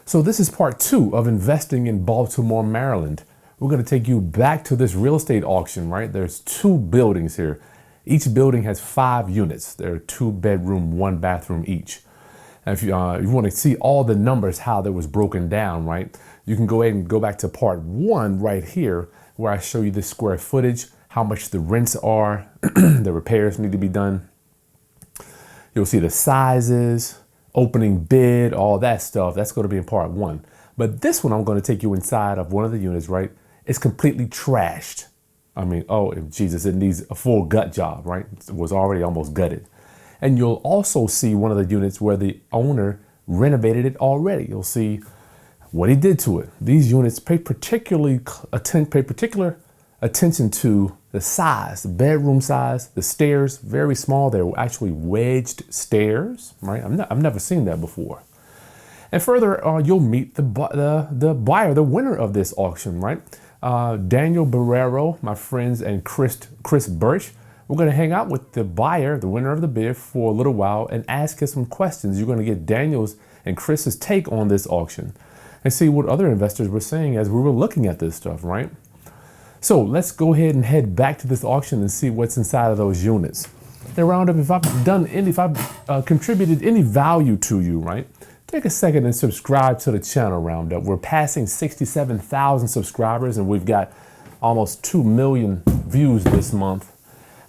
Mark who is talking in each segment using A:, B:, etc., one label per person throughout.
A: So this is part 2 of investing in Baltimore, Maryland. We're going to take you back to this real estate auction, right? There's 2 buildings here. Each building has 5 units. They're 2 bedroom, 1 bathroom each. And if you want to see all the numbers, how that was broken down, right? You can go ahead and go back to part 1 right here, where I show you the square footage, how much the rents are, the repairs need to be done. You'll see the sizes, opening bid, all that stuff. That's going to be in part 1. But this one, I'm going to take you inside of one of the units, right? It's completely trashed. I mean, oh, Jesus, it needs a full gut job, right? It was already almost gutted. And you'll also see one of the units where the owner renovated it already. You'll see what he did to it. These units pay particular attention to the size, the bedroom size, the stairs, very small. They're actually wedged stairs, right? I've never seen that before. And further, you'll meet the buyer, the winner of this auction, right? Daniel Borrero, my friends, and Kris Burch. We're going to hang out with the buyer, the winner of the bid, for a little while and ask him some questions. You're going to get Daniel's and Chris's take on this auction and see what other investors were saying as we were looking at this stuff, right? So let's go ahead and head back to this auction and see what's inside of those units. And round up, if I've contributed any value to you, right? Take a second and subscribe to the channel, Roundup. We're passing 67,000 subscribers and we've got almost 2 million views this month.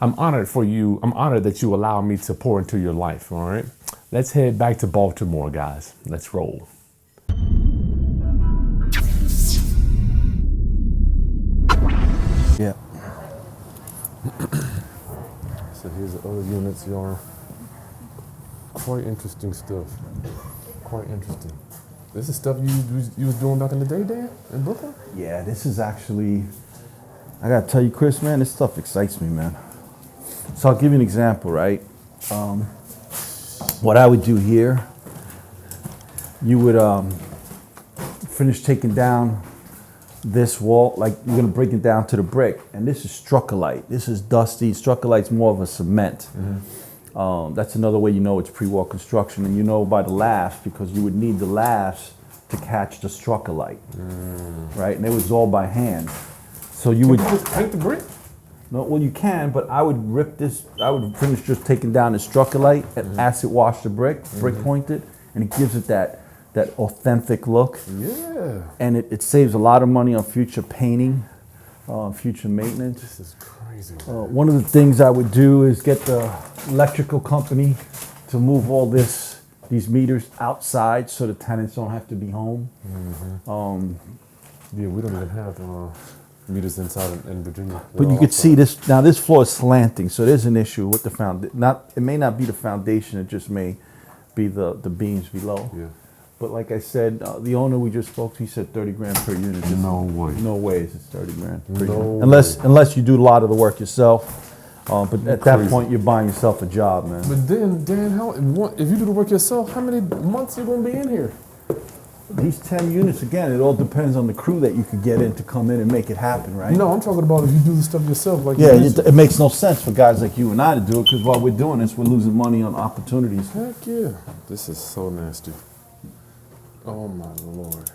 A: I'm honored that you allow me to pour into your life, all right? Let's head back to Baltimore, guys. Let's roll. Yeah. So here's the other units, y'all. Quite interesting stuff. Quite interesting. This is stuff you was doing back in the day, Dan, in Brooklyn?
B: Yeah, this is actually, I gotta tell you, Kris, man, this stuff excites me, man. So I'll give you an example, right? What I would do here, you would finish taking down this wall, like you're gonna break it down to the brick, and this is struccolite. This is dusty. Struccolite's more of a cement. Mm-hmm. That's another way you know it's pre-wall construction, and you know by the laughs, because you would need the laughs to catch the struccolite, right? And it was all by hand. So you would
A: just paint the brick.
B: No, well you can, but I would rip this. I would finish just taking down the struccolite and acid wash the brick, brick pointed, and it gives it that authentic look. Yeah. And it saves a lot of money on future painting, future maintenance.
A: This is crazy.
B: One of the things I would do is get the electrical company to move all these meters outside so the tenants don't have to be home.
A: Yeah, we don't even have meters inside in Virginia.
B: But you could see this, now this floor is slanting, so there's an issue with the foundation. It may not be the foundation, it just may be the beams below. Yeah. But like I said, the owner we just spoke to, he said 30 grand per unit.
A: No way.
B: No way it's 30 grand per unit. Unless you do a lot of the work yourself. But at that point, you're buying yourself a job, man.
A: But then, Dan, if you do the work yourself, how many months are you going to be in here?
B: These 10 units, again, it all depends on the crew that you could get in to come in and make it happen, right?
A: No, I'm talking about if you do the stuff yourself. Like
B: yeah, it makes no sense for guys like you and I to do it, because while we're doing this, we're losing money on opportunities.
A: Heck yeah. This is so nasty. Oh my Lord.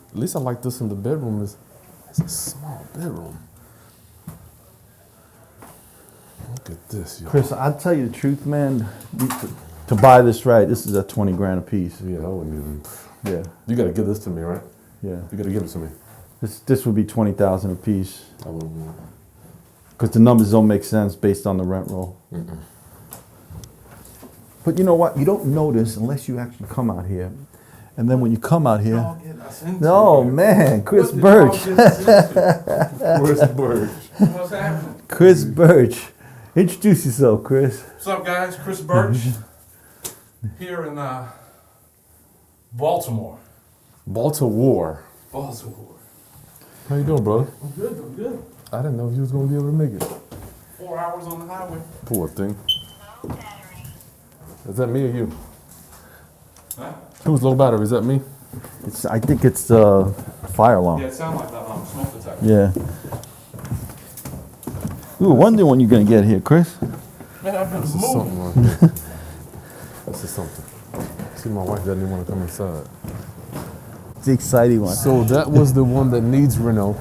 A: At least I like this in the bedroom. It's a small bedroom. Look at this, y'all.
B: Kris, I'll tell you the truth, man. To buy this right, this is at 20 grand a piece.
A: Yeah, I wouldn't even.
B: Yeah.
A: You got to give this to me, right?
B: Yeah.
A: You got to give it to me.
B: This would be 20,000 a piece.
A: I wouldn't want it.
B: Because the numbers don't make sense based on the rent roll. But you know what? You don't notice unless you actually come out here. And then when you come out here, man, Kris Burch.
A: Kris Burch.
C: What's happening?
B: Kris Burch. Introduce yourself, Kris.
C: What's up, guys? Kris Burch here in Baltimore.
A: Baltimore.
C: Baltimore.
A: How you doing, brother?
C: I'm good.
A: I didn't know if you was going to be able to make it.
C: 4 hours on the highway.
A: Poor thing. Is that me or you?
C: Huh?
A: Who's low battery? Is that me?
B: I think it's the fire alarm.
C: Yeah, it sounds like that smoke detector.
B: Yeah. We were wondering when you're going to get here, Kris.
C: Man, I've been
A: This is
C: moving.
A: something right here. This is something. See, my wife doesn't even want to come inside.
B: the exciting one.
A: So that was the one that needs reno.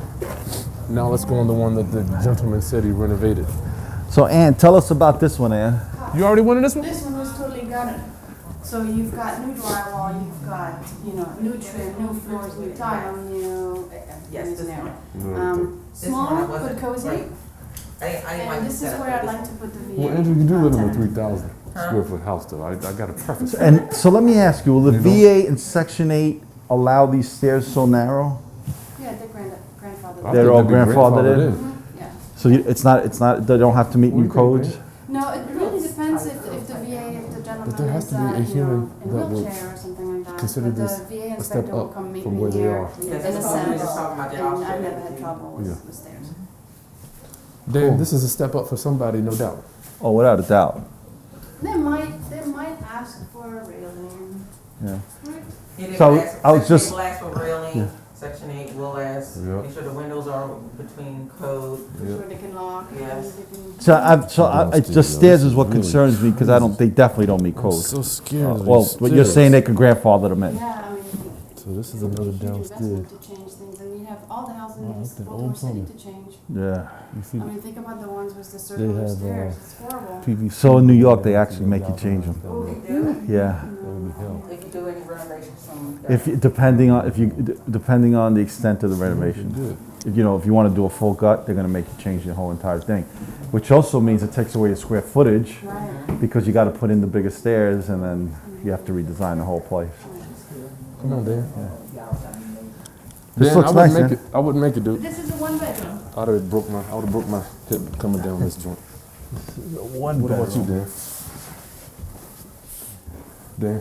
A: Now let's go on the one that the gentleman said he renovated.
B: So Ann, tell us about this one, Ann.
A: You already wanted this one?
D: This one was totally gutted. So you've got new drywall, you've got, new trim, new floors, new tile, new,
E: Yes, this one.
D: small
E: wasn't
D: but cozy.
E: right. I didn't like
D: And
E: the
D: this is
E: setup
D: where
E: of
D: I'd
E: this
D: like
E: one.
D: to put the VA.
A: Well, Andrew, you do live in a
D: content.
A: 3,000 square foot house, though. I got a preface.
B: And so let me ask you, will the
A: You know?
B: VA in Section 8 allow these stairs so narrow?
D: Yeah, the grandfather.
A: I
B: They're
A: think
B: all
A: they'd be
B: grandfathered in?
D: Yeah.
B: So it's not, they don't have to meet
A: What do
B: new
A: you think,
B: codes?
A: man?
D: No, it really depends if the VA, if the gentleman
A: there has
D: is,
A: to be a
D: in
A: human
D: a
A: that would
D: wheelchair or something like that.
A: consider
D: But
A: this
D: the VA
A: a step
D: inspector will
A: up
D: come meet
A: from
D: me
A: where they
D: here
A: are.
D: in
E: Yes,
D: a
E: that's what we were
D: sense.
E: just talking about, the
D: And I've
E: option.
D: never had trouble
A: Yeah.
D: with stairs.
A: Dan, this is a step up for somebody, no doubt.
B: Oh, without a doubt.
D: They might ask for a railing.
B: Yeah.
E: He didn't
B: So,
E: ask-
B: I was
E: Section
B: just-
E: 8 will ask for railing,
B: Yeah.
E: Section 8 will ask,
A: Yeah.
E: make sure the windows are between code.
A: Yeah.
D: Where they can lock. and
E: Yes.
D: they can-
B: The stairs is what concerns me because they definitely don't meet
A: I'm
B: code.
A: so scared of
B: Well,
A: these
B: but you're
A: stairs.
B: saying they could grandfather them in.
D: Yeah, I mean.
A: So this is another
D: huge
A: downstairs.
D: investment to change things, and you have all the houses
A: Wow,
D: in
A: look at that
D: Baltimore
A: old
D: City
A: plumbing.
D: to change.
B: Yeah.
A: You see,
D: I mean, think about the ones with the circular
A: have,
D: stairs, it's horrible.
A: PVC.
B: So in New York, they actually make you change them.
E: If you do,
B: Yeah.
A: That would be hell.
E: if you do any renovations from.
B: Depending on the extent of the renovation.
A: Good.
B: If you want to do a full gut, they're going to make you change the whole entire thing, which also means it takes away your square footage
D: Right.
B: because you got to put in the bigger stairs and then you have to redesign the whole place.
A: Come on, Dan.
B: This
A: Dan,
B: looks
A: I wouldn't
B: nice,
A: make
B: Dan.
A: it. I wouldn't make it, dude.
D: This is a one bedroom.
A: I would have broke my hip coming down this joint.
B: One
A: What about you, Dan? Dan,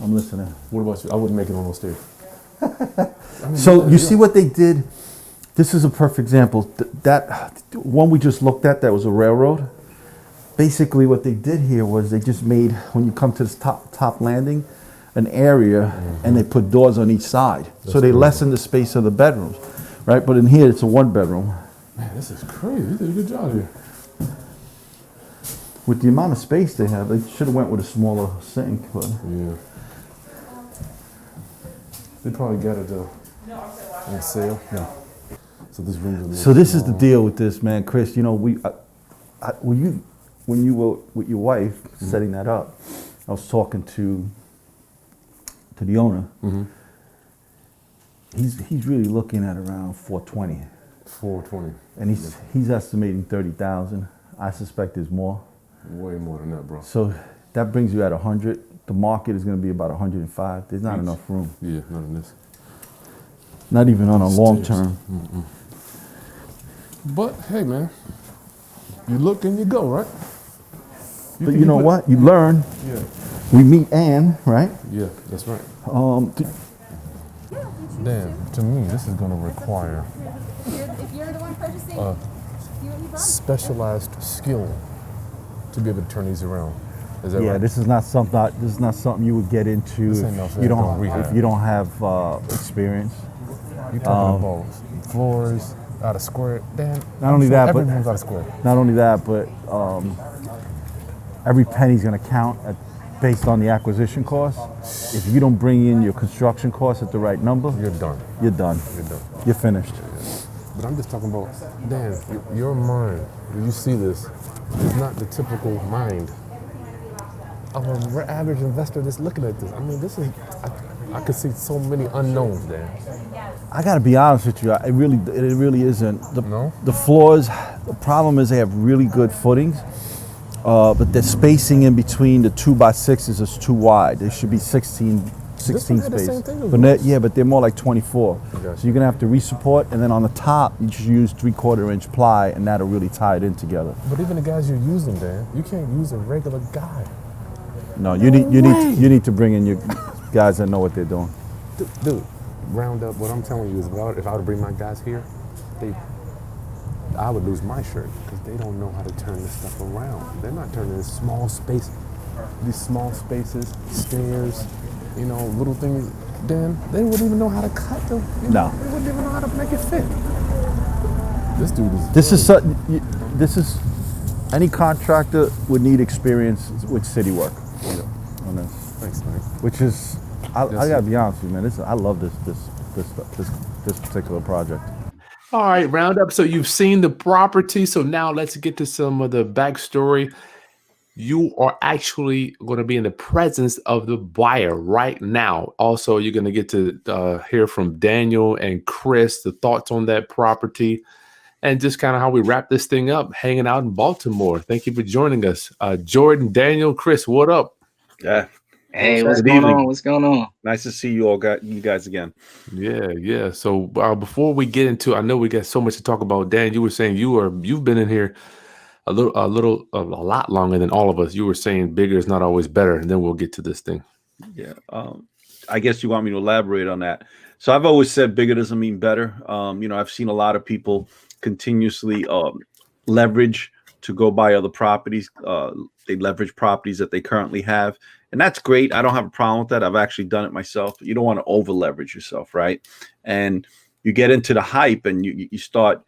B: I'm listening.
A: what about you? I wouldn't make it on those stairs.
B: So you see what they did? This is a perfect example. That one we just looked at, that was a railroad. Basically what they did here was they just made, when you come to this top landing, an area and they put doors on each side. So they lessen the space of the bedrooms, right? But in here it's a one bedroom.
A: Man, this is crazy. You did a good job here.
B: With the amount of space they have, they should have went with a smaller sink, but
A: Yeah. They probably got it on sale. Yeah. So this room's a little
B: so this is the
A: small.
B: deal with this, man, Chris. You know, when you were with your wife setting that up, I was talking to the owner.
A: Mhm.
B: He's really looking at around 420,
A: 420.
B: and he's estimating 30,000. I suspect there's more.
A: Way more than that, bro.
B: So that brings you at 100. The market is going to be about 105. There's not
A: Each.
B: enough room,
A: Yeah, none of this.
B: not even on a long
A: Stairs.
B: term.
A: But hey, man, you look and you go, right?
B: But you know what? You learn.
A: Yeah.
B: We meet Ann, right?
A: Yeah, that's right.
B: Th-
A: Dan, to me, this is gonna require
F: If you're the one purchasing,
A: a
F: you what you brought?
A: specialized skill to be able to turn these around. Is that
B: Yeah,
A: right?
B: this is not something you would get into
A: This
B: if
A: ain't no
B: you
A: fast
B: don't
A: rehab.
B: if you don't have experience.
A: You talking about floors out of square, Dan?
B: Not only that, but-
A: every room's out of square.
B: Not only that, but every penny's going to count based on the acquisition cost. If you don't bring in your construction costs at the right number,
A: You're done.
B: you're done.
A: You're done.
B: You're finished.
A: But I'm just talking about, Dan, your mind, when you see this, is not the typical mind of an average investor that's looking at this. I mean, this is, I could see so many unknowns, Dan.
B: I got to be honest with you. It really isn't.
A: No?
B: The floors. The problem is they have really good footings, but the spacing in between the 2x6s is too wide. They should be 16
A: This one had the
B: space.
A: same thing as
B: But
A: yours.
B: yeah, but they're more like 24.
A: Gotcha.
B: So you're gonna have to resupport, and then on the top you just use 3/4 inch ply, and that'll really tie it in together.
A: But even the guys you're using, Dan, you can't use a regular guy.
B: No, you need to bring in your guys that know what they're doing.
A: Dude, round up, what I'm telling you is if I were to bring my guys here, I would lose my shirt because they don't know how to turn this stuff around. They're not turning these small spaces, stairs, little things. Dan, they wouldn't even know how to cut them.
B: No.
A: They wouldn't even know how to make it fit. This dude is.
B: This is any contractor would need experience with city work
A: Yeah.
B: on this,
A: Thanks, man.
B: which is I gotta be honest with you, man. I love this particular project.
A: All right, round up. So you've seen the property. So now let's get to some of the backstory. You are actually going to be in the presence of the buyer right now. Also, you're going to get to hear from Daniel and Kris, the thoughts on that property, and just kind of how we wrap this thing up, hanging out in Baltimore. Thank you for joining us. Jordan, Daniel, Kris, what up?
G: Yeah.
H: Hey, what's
G: Good
H: going
G: evening.
H: on? What's going on?
G: Nice to see you guys again.
A: Yeah. So before we get into, I know we got so much to talk about. Dan, you were saying you've been in here a lot longer than all of us. You were saying bigger is not always better, and then we'll get to this thing.
G: Yeah. I guess you want me to elaborate on that. So I've always said bigger doesn't mean better. I've seen a lot of people continuously leverage to go buy other properties. They leverage properties that they currently have. And that's great. I don't have a problem with that. I've actually done it myself. You don't want to over leverage yourself, right? And you get into the hype and you start,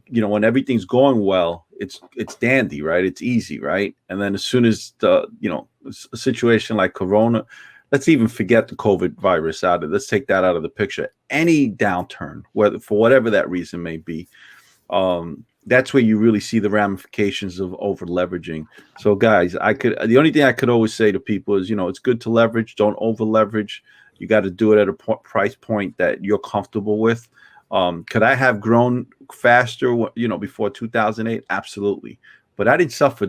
G: when everything's going well, it's dandy, right? It's easy, right? And then as soon as a situation like Corona, let's even forget the COVID virus out of it. Let's take that out of the picture. Any downturn, whether for whatever that reason may be, that's where you really see the ramifications of over leveraging. So guys, the only thing I could always say to people is, it's good to leverage, don't over leverage. You got to do it at a price point that you're comfortable with. Could I have grown faster, before 2008? Absolutely. But I didn't suffer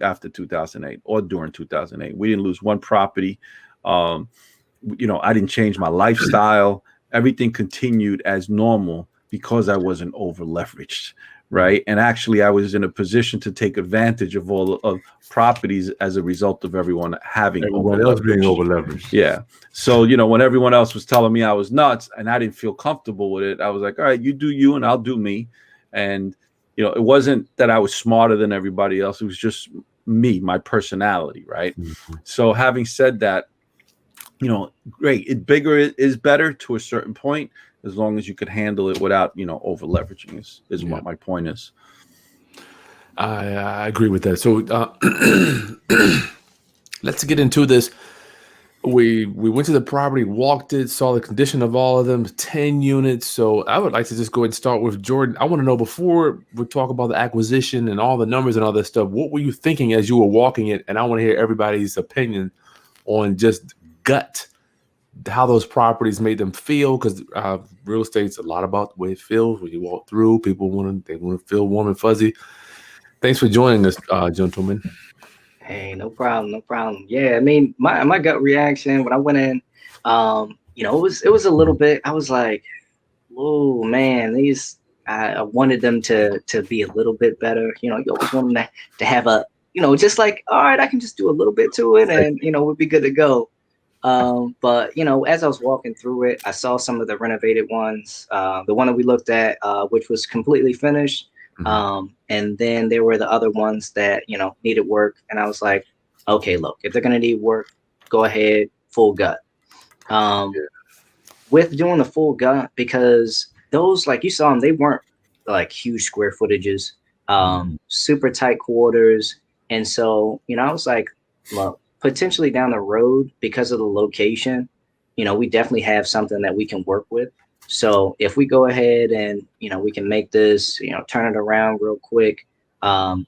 G: after 2008 or during 2008. We didn't lose one property. I didn't change my lifestyle. Everything continued as normal because I wasn't over leveraged. Right. And actually, I was in a position to take advantage of all of properties as a result of everyone else
A: being over leveraged.
G: Yeah. So, when everyone else was telling me I was nuts and I didn't feel comfortable with it, I was like, all right, you do you and I'll do me. And, it wasn't that I was smarter than everybody else. It was just me, my personality. Right.
A: Mm-hmm.
G: So having said that, great. Bigger is better to a certain point, as long as you could handle it without, over leveraging is what my point is.
A: I agree with that. So let's get into this. We went to the property, walked it, saw the condition of all of them, 10 units. So I would like to just go ahead and start with Jordan. I want to know, before we talk about the acquisition and all the numbers and all that stuff, what were you thinking as you were walking it? And I want to hear everybody's opinion on just gut, how those properties made them feel, because real estate's a lot about the way it feels when you walk through. People want to feel warm and fuzzy. Thanks for joining us, gentlemen.
H: Hey, no problem. Yeah, I mean, my gut reaction when I went in, it was a little bit. I was like, oh man, I wanted them to be a little bit better. You always want them to have a, just like, all right, I can just do a little bit to it, and we'll be good to go. But as I was walking through it, I saw some of the renovated ones. The one that we looked at, which was completely finished. And then there were the other ones that, needed work. And I was like, okay, look, if they're going to need work, go ahead, full gut. With doing the full gut, because those, like you saw them, they weren't like huge square footages, super tight quarters. And so, I was like, look, potentially down the road, because of the location, we definitely have something that we can work with. So if we go ahead and, we can make this, turn it around real quick,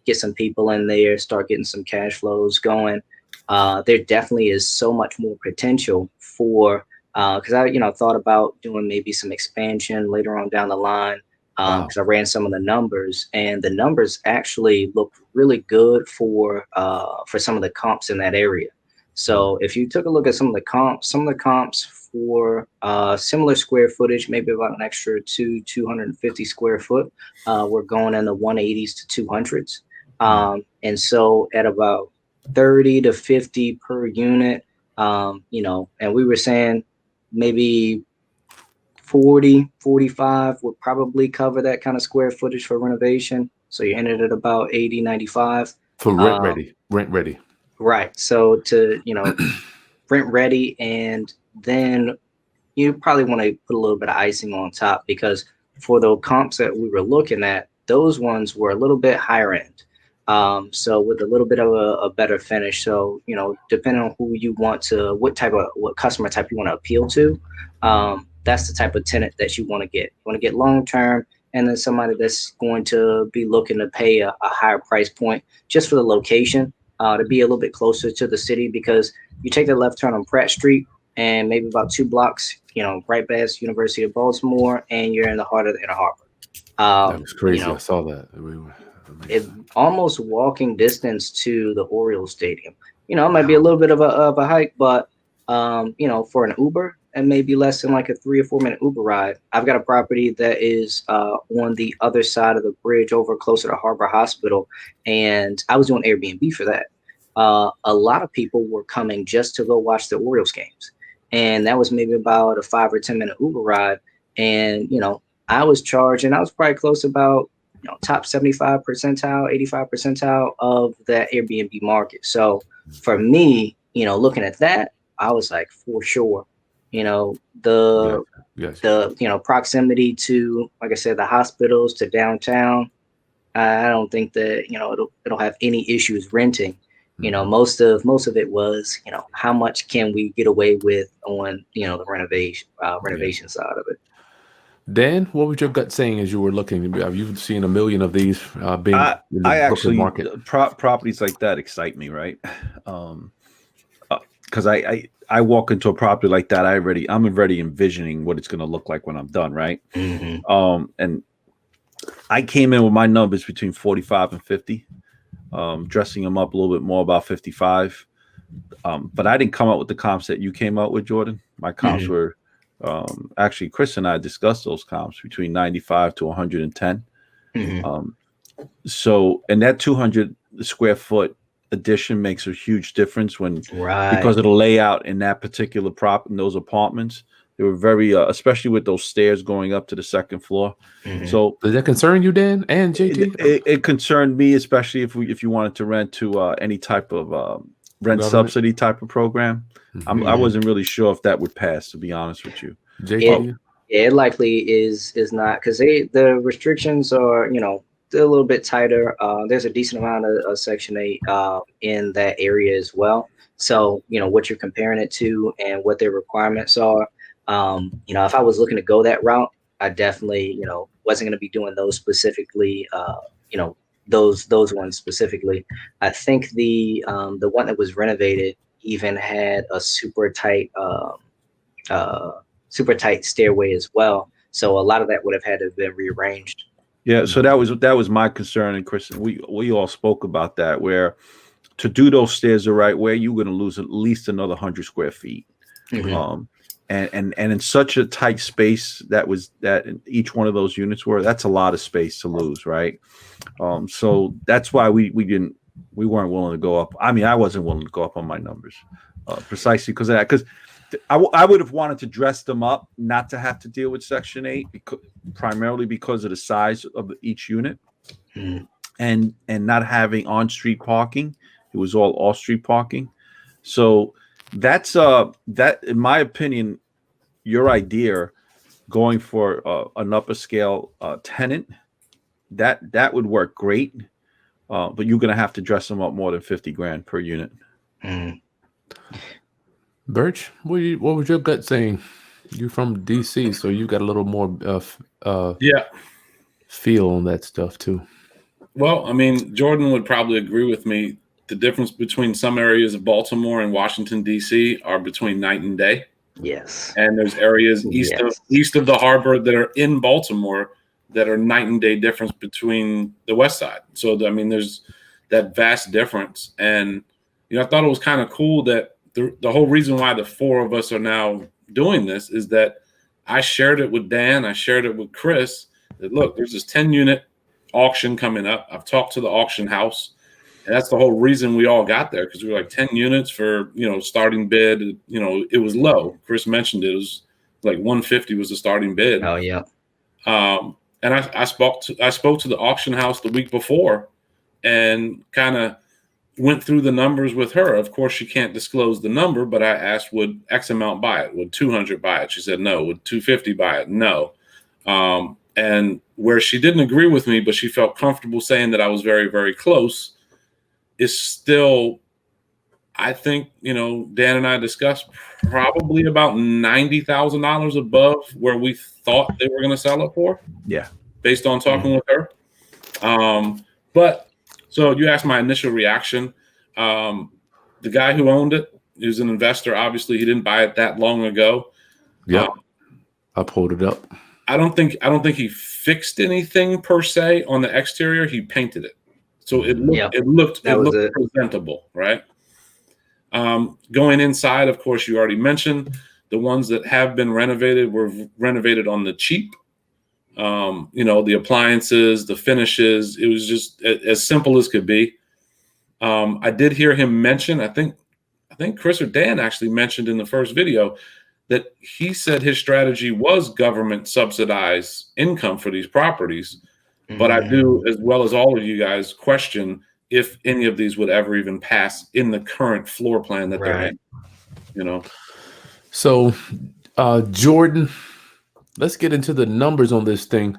H: get some people in there, start getting some cash flows going, there definitely is so much more potential for, because I, thought about doing maybe some expansion later on down the line, because I ran some of the numbers, and the numbers actually look really good for some of the comps in that area. So if you took a look at some of the comps for similar square footage, maybe about an extra 250 square foot, we're going in the 180s to 200s. And so at about 30 to 50 per unit, and we were saying maybe 40, 45 would probably cover that kind of square footage for renovation. So you ended at about 80, 95.
A: For rent ready.
H: Right. So to, rent ready, and then you probably want to put a little bit of icing on top, because for the comps that we were looking at, those ones were a little bit higher end. So with a little bit of a better finish. So, depending on who you want to, what customer type you want to appeal to, that's the type of tenant that you want to get. You want to get long term, and then somebody that's going to be looking to pay a higher price point just for the location, to be a little bit closer to the city, because you take the left turn on Pratt Street and maybe about 2 blocks, right past University of Baltimore, and you're in the heart of the Inner Harbor.
A: That was crazy. I saw that.
H: It almost walking distance to the Orioles Stadium. It might be a little bit of a hike, but for an Uber, and maybe less than like a 3 or 4 minute Uber ride. I've got a property that is on the other side of the bridge, over closer to Harbor Hospital, and I was doing Airbnb for that. A lot of people were coming just to go watch the Orioles games, and that was maybe about a 5 or 10 minute Uber ride. And I was charging. I was probably close to about top 75 percentile, 85 percentile of that Airbnb market. So for me, looking at that, I was like, for sure, the proximity to, like I said, the hospitals, to downtown. I don't think that it'll have any issues renting. Most of it was, how much can we get away with on the renovation side of it.
A: Dan, what was your gut saying as you were looking? Have you seen a million of these being in the Brooklyn
G: actually
A: market?
G: Properties like that excite me, right? Because I walk into a property like that, I'm already envisioning what it's going to look like when I'm done, right?
H: Mm-hmm.
G: And I came in with my numbers between 45 and 50, dressing them up a little bit more, about 55. But I didn't come up with the comps that you came out with, Jordan. My comps were actually, Kris and I discussed those comps between 95 to 110. So, and that 200 square foot addition makes a huge difference because of the layout in that particular in those apartments. They were very, especially with those stairs going up to the second floor. So,
A: does that concern you, Dan and JT?
G: It concerned me, especially if you wanted to rent to any type of rent subsidy type of program. I wasn't really sure if that would pass, to be honest with you.
A: JT?
H: It likely is not, because the restrictions are they're a little bit tighter. There's a decent amount of Section 8 in that area as well. So what you're comparing it to and what their requirements are. If I was looking to go that route, I definitely wasn't going to be doing those specifically. Those ones specifically. I think the one that was renovated even had a super tight stairway as well. So a lot of that would have had to have been rearranged.
G: Yeah, so that was my concern, and Kris, we all spoke about that, where to do those stairs the right way, you're going to lose at least another 100 square feet. And in such a tight space that in each one of those units that's a lot of space to lose, right? So that's why we weren't willing to go up. I mean, I wasn't willing to go up on my numbers, precisely because of that. Because I would have wanted to dress them up, not to have to deal with Section 8, primarily because of the size of each unit, and not having on-street parking. It was all off-street parking. So that's that, in my opinion, your idea going for an upper scale tenant, that would work great. But you're going to have to dress them up more than 50 grand per unit.
A: Burch, what was your gut saying? You from DC, so you got a little more feel on that stuff too.
C: Well, I mean, Jordan would probably agree with me. The difference between some areas of Baltimore and Washington, D.C. are between night and day.
H: Yes.
C: And there's areas east of the harbor that are in Baltimore that are night and day difference between the west side. So, I mean, there's that vast difference. And, I thought it was kind of cool that the whole reason why the four of us are now doing this is that I shared it with Dan. I shared it with Kris that, look, there's this 10-unit auction coming up. I've talked to the auction house. And that's the whole reason we all got there, because we were like 10 units for, starting bid. It was low. Kris mentioned it was like 150 was the starting bid.
H: Oh, yeah.
C: And I spoke to the auction house the week before and kind of went through the numbers with her. Of course, she can't disclose the number, but I asked, would X amount buy it? Would 200 buy it? She said no. Would 250 buy it? No. And where she didn't agree with me, but she felt comfortable saying that I was very, very close, is still, I think, Dan and I discussed, probably about $90,000 above where we thought they were going to sell it for.
G: Yeah.
C: Based on talking with her. But so you asked my initial reaction. The guy who owned it, he was an investor. Obviously, he didn't buy it that long ago.
A: Yep. I pulled it up.
C: I don't think he fixed anything per se on the exterior. He painted it, so it looked presentable, right? Going inside, of course, you already mentioned the ones that have been renovated were renovated on the cheap. The appliances, the finishes, it was just as simple as could be. I did hear him mention, I think Chris or Dan actually mentioned in the first video that he said his strategy was government subsidized income for these properties. But I do, as well as all of you guys, question if any of these would ever even pass in the current floor plan that they're in.
A: So, Jordan, let's get into the numbers on this thing.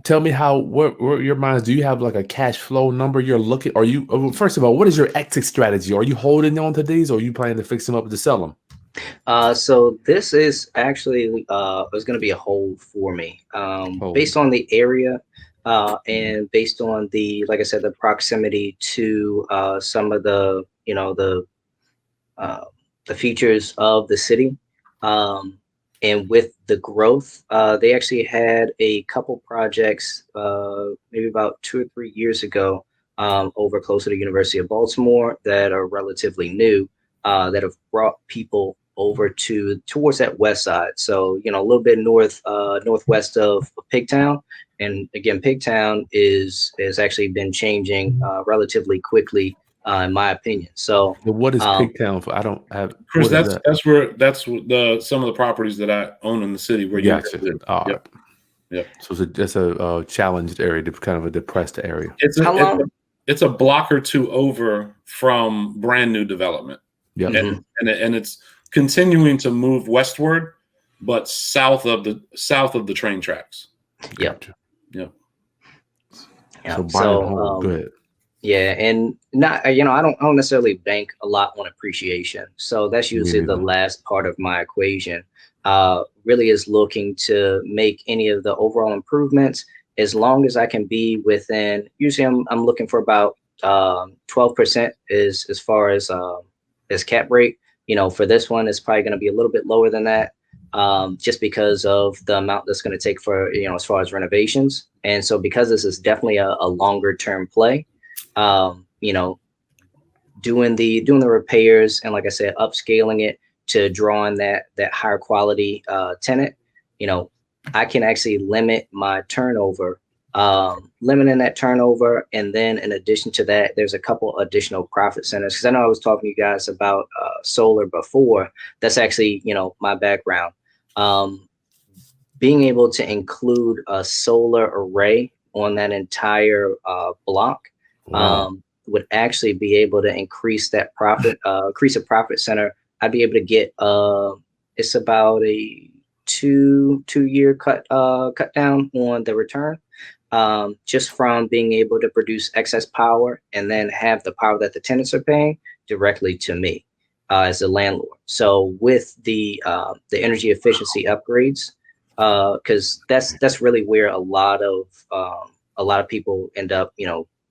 A: Tell me what your minds, do you have like a cash flow number you're looking? First of all, what is your exit strategy? Are you holding on to these, or are you planning to fix them up to sell them?
H: So this is actually was going to be a hold for me, based on the area, and based on like I said, the proximity to some of the features of the city, and with the growth, they actually had a couple projects maybe about 2 or 3 years ago over close to the University of Baltimore that are relatively new, that have brought people over towards that west side. So, a little bit northwest of Pigtown. And again, Pigtown has actually been changing relatively quickly, in my opinion. So
A: what is Pigtown for? I don't have
C: Chris, that's some of the properties that I own in the city where you live.
A: Yep. Yep. So it's a challenged area, kind of a depressed area.
C: It's a block or two over from brand new development.
A: Yeah.
C: And it's continuing to move westward, but south of the train tracks.
H: Yep.
C: Yep.
A: So go ahead.
H: Yeah, and not I don't necessarily bank a lot on appreciation. So that's usually the last part of my equation. Really is looking to make any of the overall improvements as long as I can be within. Usually, I'm looking for about 12% as far as cap rate. For this one, it's probably going to be a little bit lower than that, just because of the amount that's going to take for as far as renovations. And so because this is definitely a longer term play, doing the repairs and, like I said, upscaling it to draw in that higher quality tenant, I can actually limit my turnover, limiting that turnover. And then in addition to that, there's a couple additional profit centers, because I know I was talking to you guys about solar before. That's actually, my background. Being able to include a solar array on that entire block would actually be able to increase that profit, increase a profit center. I'd be able to get it's about a two-year cut down on the return, just from being able to produce excess power and then have the power that the tenants are paying directly to me as a landlord. So with the energy efficiency upgrades, because that's really where a lot of people end up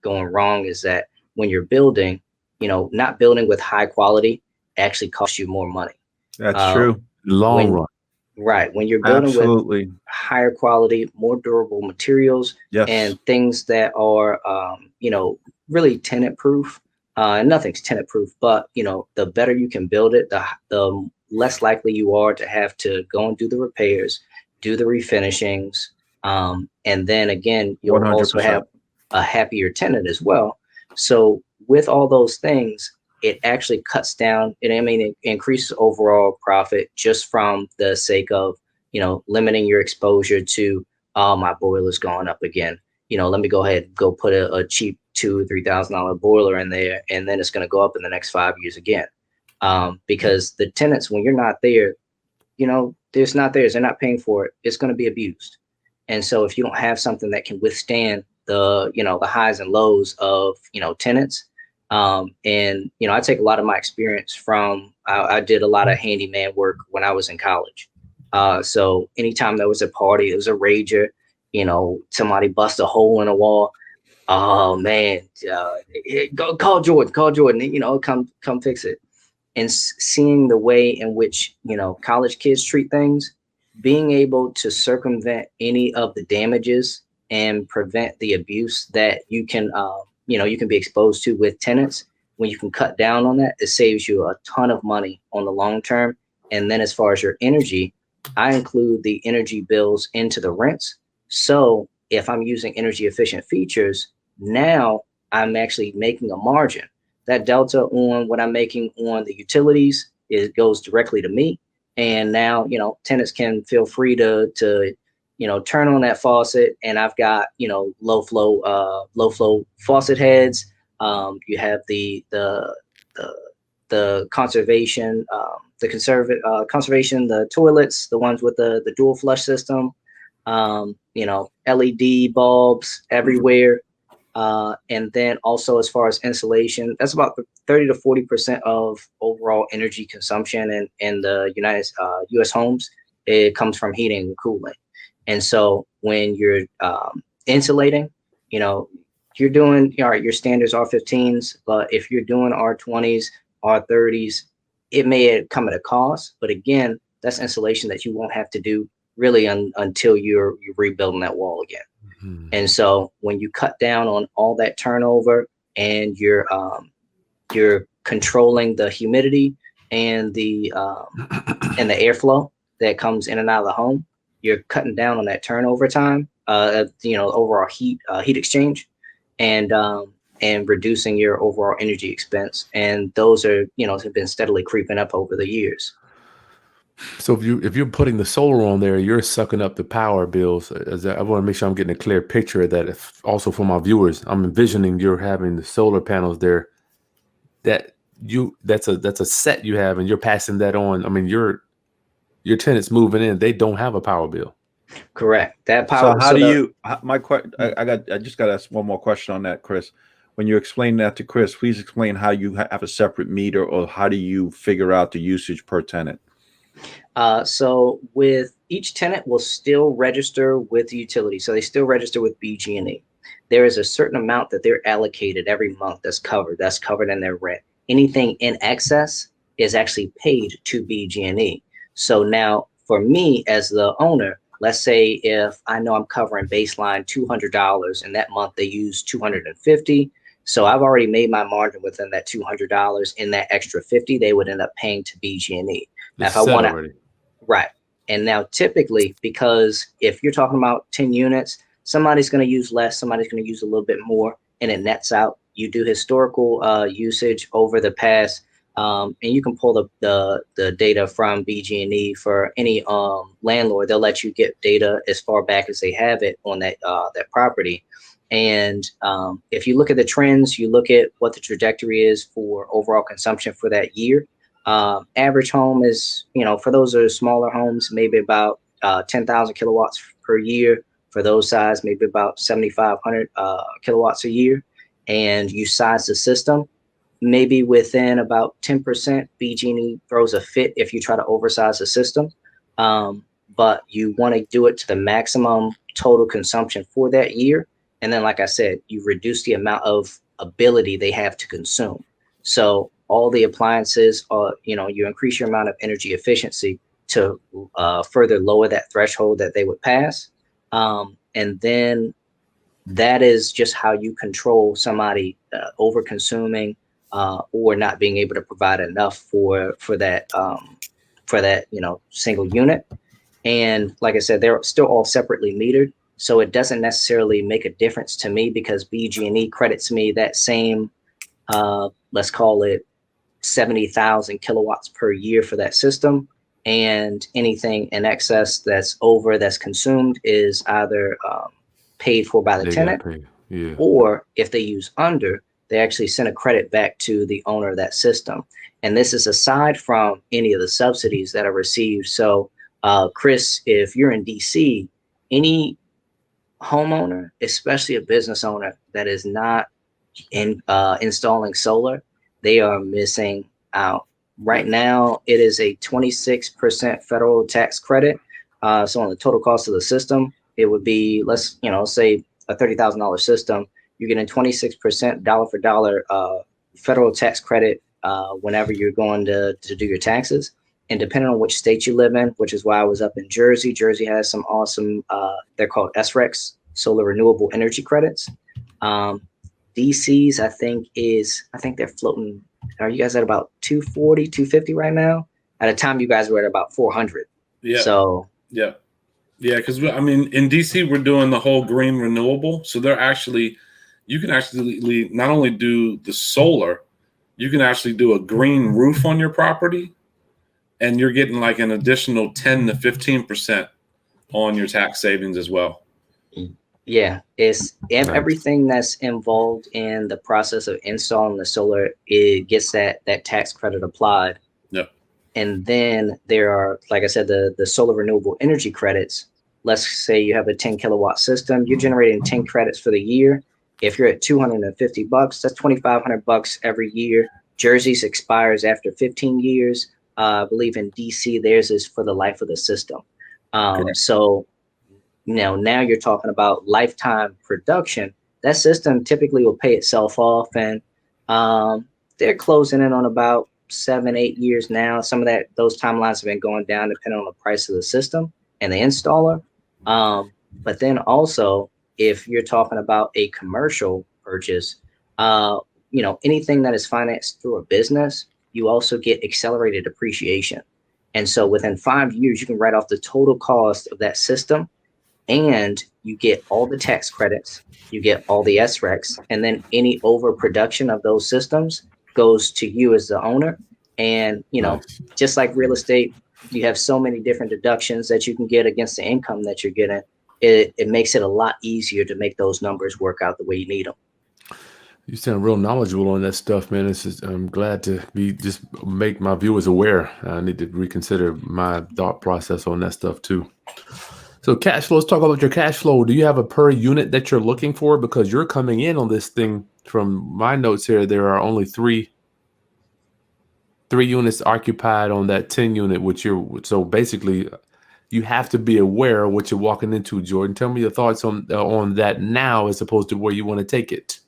H: going wrong, is that when you're building, not building with high quality actually costs you more money.
G: That's true.
A: Long run.
H: Right. When you're building with higher quality, more durable materials, and things that are, really tenant proof, and nothing's tenant proof, but, the better you can build it, the less likely you are to have to go and do the repairs, do the refinishings. And then again, you'll 100%. Also have a happier tenant as well. So with all those things, it actually cuts down, it increases overall profit just from the sake of, limiting your exposure to, my boiler's going up again. Let me go ahead and go put a cheap $2,000 or $3,000 boiler in there, and then it's going to go up in the next 5 years again. Because the tenants, when you're not there, It's not theirs. They're not paying for it. It's going to be abused. And so if you don't have something that can withstand the, the highs and lows of, tenants, and, I take a lot of my experience from, I did a lot of handyman work when I was in college. So anytime there was a party, it was a rager, somebody bust a hole in a wall. Oh man, go call Jordan, come fix it. And seeing the way in which, college kids treat things, being able to circumvent any of the damages and prevent the abuse that you can be exposed to with tenants, when you can cut down on that, it saves you a ton of money on the long term. And then as far as your energy, I include the energy bills into the rents. So if I'm using energy efficient features, now I'm actually making a margin. That delta on what I'm making on the utilities, it goes directly to me. And now, tenants can feel free to turn on that faucet, and I've got, low flow faucet heads. You have the conservation, conservation, the toilets, the ones with the dual flush system, LED bulbs everywhere. And then also as far as insulation, that's about 30 to 40% of overall energy consumption in the U.S. homes. It comes from heating and cooling. And so when you're insulating, you're doing, all right, your standards R15s, but if you're doing R20s, R30s, it may come at a cost. But again, that's insulation that you won't have to do really until you're rebuilding that wall again. Mm-hmm. And so when you cut down on all that turnover and you're controlling the humidity and the airflow that comes in and out of the home, you're cutting down on that turnover time, overall heat exchange, and reducing your overall energy expense. And those are, have been steadily creeping up over the years.
A: So if you're putting the solar on there, you're sucking up the power bills. I want to make sure I'm getting a clear picture of that. Also for my viewers, I'm envisioning you're having the solar panels there. That's a set you have, and you're passing that on. I mean, your tenants moving in, they don't have a power bill.
H: Correct. That power.
G: So how do you? I just got to ask one more question on that, Kris. When you explain that to Kris, please explain how you have a separate meter, or how do you figure out the usage per tenant?
H: So with each tenant will still register with the utility. So they still register with BG&E. There is a certain amount that they're allocated every month that's covered in their rent. Anything in excess is actually paid to BG&E. So now for me as the owner, let's say if I know I'm covering baseline $200 and that month they use $250. So I've already made my margin within that $200. In that extra $50, they would end up paying to BG&E. Now, if I want to, right. And now typically, because if you're talking about 10 units, somebody's going to use less, somebody's going to use a little bit more, and it nets out. You do historical usage over the past, and you can pull the data from BG&E for any landlord. They'll let you get data as far back as they have it on that property. And if you look at the trends, you look at what the trajectory is for overall consumption for that year. Average home is, for those that are smaller homes, maybe about 10,000 kilowatts per year. For those size, maybe about 7,500 kilowatts a year. And you size the system, maybe within about 10%, BG&E throws a fit if you try to oversize the system. But you want to do it to the maximum total consumption for that year. And then, like I said, you reduce the amount of ability they have to consume. So all the appliances, you increase your amount of energy efficiency to further lower that threshold that they would pass. And then that is just how you control somebody over consuming or not being able to provide enough for that single unit. And like I said, they're still all separately metered. So it doesn't necessarily make a difference to me because BG&E credits me that same, let's call it 70,000 kilowatts per year for that system. And anything in excess that's consumed is either paid for by the tenant, or if they use under, they actually send a credit back to the owner of that system. And this is aside from any of the subsidies that are received. So Chris, if you're in DC, any homeowner, especially a business owner that is not installing solar, they are missing out. Right now, it is a 26% federal tax credit. So on the total cost of the system, it would be, let's say a $30,000 system, you're getting 26% dollar for dollar federal tax credit whenever you're going to do your taxes. And depending on which state you live in, which is why I was up in Jersey. Jersey has some awesome, they're called SRECs, solar renewable energy credits. DC's, I think they're floating. Are you guys at about 240, 250 right now? At a time you guys were at about 400.
C: Yeah.
H: So
C: yeah, because I mean, in DC, we're doing the whole green renewable. So you can actually not only do the solar, you can actually do a green roof on your property, and you're getting like an additional 10 to 15% on your tax savings as well.
H: yeah, it's everything that's involved in the process of installing the solar. It gets that tax credit applied.
C: Yep.
H: And then there are, like I said, the solar renewable energy credits. Let's say you have a 10 kilowatt system, you're generating 10 credits for the year. If you're at $250, that's $2,500 every year. Jersey's expires after 15 years. I believe in DC, theirs is for the life of the system. So now you're talking about lifetime production. That system typically will pay itself off, and they're closing in on about 7-8 years now. Some of those timelines have been going down depending on the price of the system and the installer. But then also, if you're talking about a commercial purchase, anything that is financed through a business, you also get accelerated appreciation. And so within 5 years, you can write off the total cost of that system, and you get all the tax credits, you get all the SRECs, and then any overproduction of those systems goes to you as the owner. And, just like real estate, you have so many different deductions that you can get against the income that you're getting. It makes it a lot easier to make those numbers work out the way you need them.
A: You sound real knowledgeable on that stuff, man. I'm glad to make my viewers aware. I need to reconsider my thought process on that stuff too. So cash flow, let's talk about your cash flow. Do you have a per unit that you're looking for? Because you're coming in on this thing, from my notes here, there are only three units occupied on that 10 unit, so basically you have to be aware of what you're walking into, Jordan. Tell me your thoughts on that now as opposed to where you want to take it.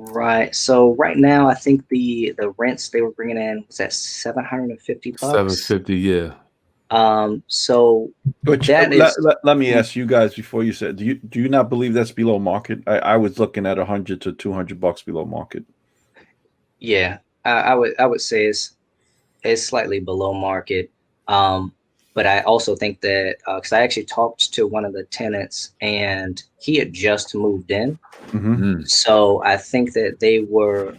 H: Right. So right now, I think the rents they were bringing in was at $750.
A: $750, yeah.
H: So
G: But
H: that is.
G: let me ask you guys before you said, do you not believe that's below market? I was looking at $100 to $200 below market.
H: Yeah, I would say it's slightly below market. But I also think that because I actually talked to one of the tenants and he had just moved in.
G: Mm-hmm.
H: So I think that they were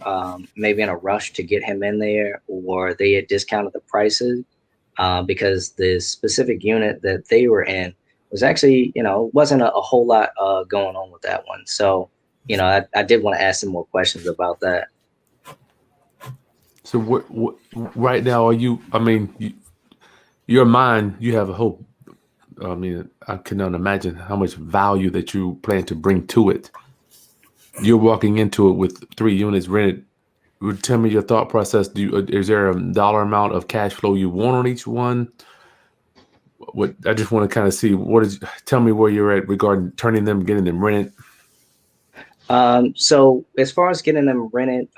H: maybe in a rush to get him in there, or they had discounted the prices because the specific unit that they were in was actually, wasn't a whole lot going on with that one. So, I did want to ask some more questions about that.
A: So what right now are you, your mind, you have a hope. I cannot imagine how much value that you plan to bring to it. You're walking into it with 3 units rented. Tell me your thought process. Is there a dollar amount of cash flow you want on each one? I just want to kind of see tell me where you're at regarding getting them rented.
H: So as far as getting them rented,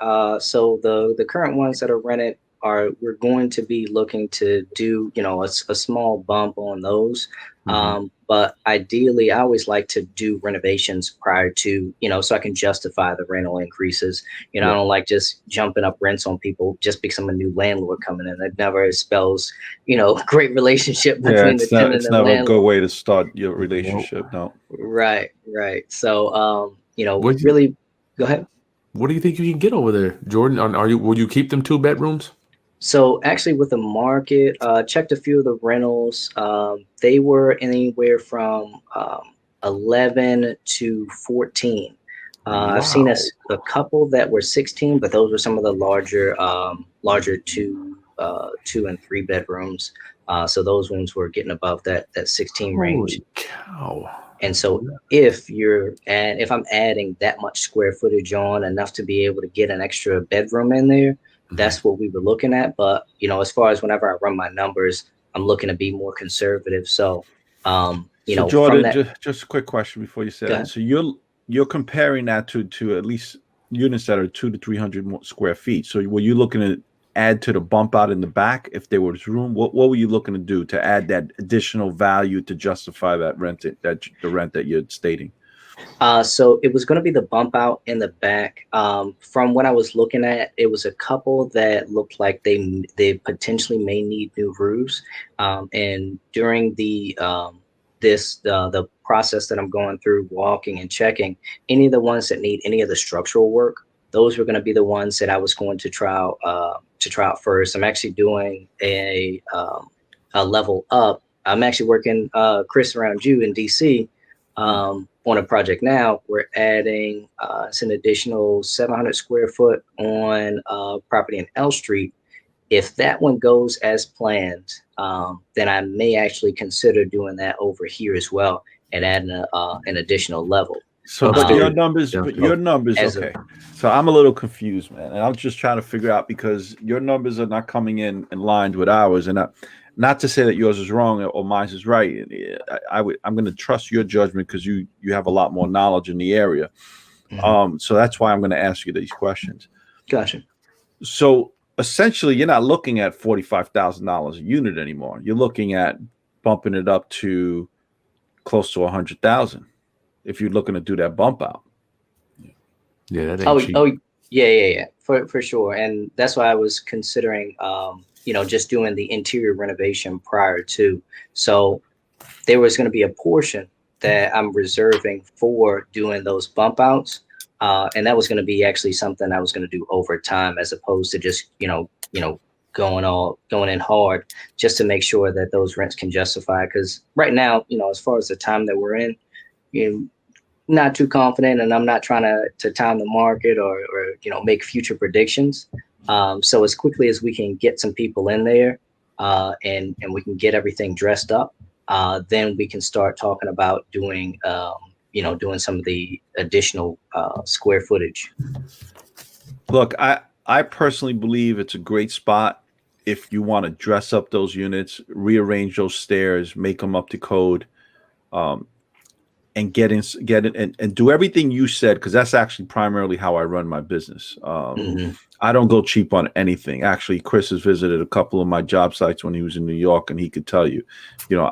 H: so the current ones that are rented we're going to be looking to do, a small bump on those.
A: Mm-hmm.
H: But ideally, I always like to do renovations prior to, so I can justify the rental increases. I don't like just jumping up rents on people just because I'm a new landlord coming in. That never spells, great relationship between the tenant and the landlord.
G: It's never a good way to start your relationship. No.
H: Right. So, really, go ahead.
A: What do you think you can get over there, Jordan? Will you keep them 2 bedrooms?
H: So actually with the market, checked a few of the rentals. They were anywhere from 11 to 14.
A: Wow.
H: I've seen a couple that were 16, but those were some of the larger 2 and 3 bedrooms. So those ones were getting above that 16 range.
A: Holy cow.
H: And so if I'm adding that much square footage on, enough to be able to get an extra bedroom in there, that's what we were looking at. But, as far as whenever I run my numbers, I'm looking to be more conservative. So,
G: So
H: from
G: Jordan,
H: that,
G: just a quick question before you say
H: Go
G: that.
H: ahead.
G: So you're comparing that to at least units that are 200 to 300 square feet. So were you looking to add to the bump out in the back if there was room? What were you looking to do to add that additional value to justify that the rent that you're stating?
H: So it was going to be the bump out in the back. From what I was looking at, it was a couple that looked like they potentially may need new roofs. And during the process that I'm going through, walking and checking, any of the ones that need any of the structural work, those were going to be the ones that I was going to try out first. I'm actually doing a level up. I'm actually working, Kris, around you in DC. On a project now, we're adding it's an additional 700 square foot on property in L Street. If that one goes as planned, then I may actually consider doing that over here as well and adding an additional level.
G: So, but your numbers,
H: as
G: okay. So I'm a little confused, man, and I'm just trying to figure out because your numbers are not coming in line with ours, and not to say that yours is wrong or mine is right. I'm going to trust your judgment because you have a lot more knowledge in the area.
H: Mhm.
G: So that's why I'm going to ask you these questions.
H: Gotcha.
G: So essentially, you're not looking at $45,000 a unit anymore. You're looking at bumping it up to close to 100,000 if you're looking to do that bump out.
A: Yeah, that ain't cheap.
H: Yeah, for sure. And that's why I was considering, just doing the interior renovation prior to. So there was going to be a portion that I'm reserving for doing those bump outs. And that was going to be actually something I was going to do over time, as opposed to just, going in hard just to make sure that those rents can justify. Because right now, as far as the time that we're in, not too confident, and I'm not trying to time the market or make future predictions. So as quickly as we can get some people in there, and we can get everything dressed up, then we can start talking about doing some of the additional square footage.
G: Look, I personally believe it's a great spot if you want to dress up those units, rearrange those stairs, make them up to code, and get in and do everything you said, because that's actually primarily how I run my business. I don't go cheap on anything. Actually, Kris has visited a couple of my job sites when he was in New York, and he could tell you,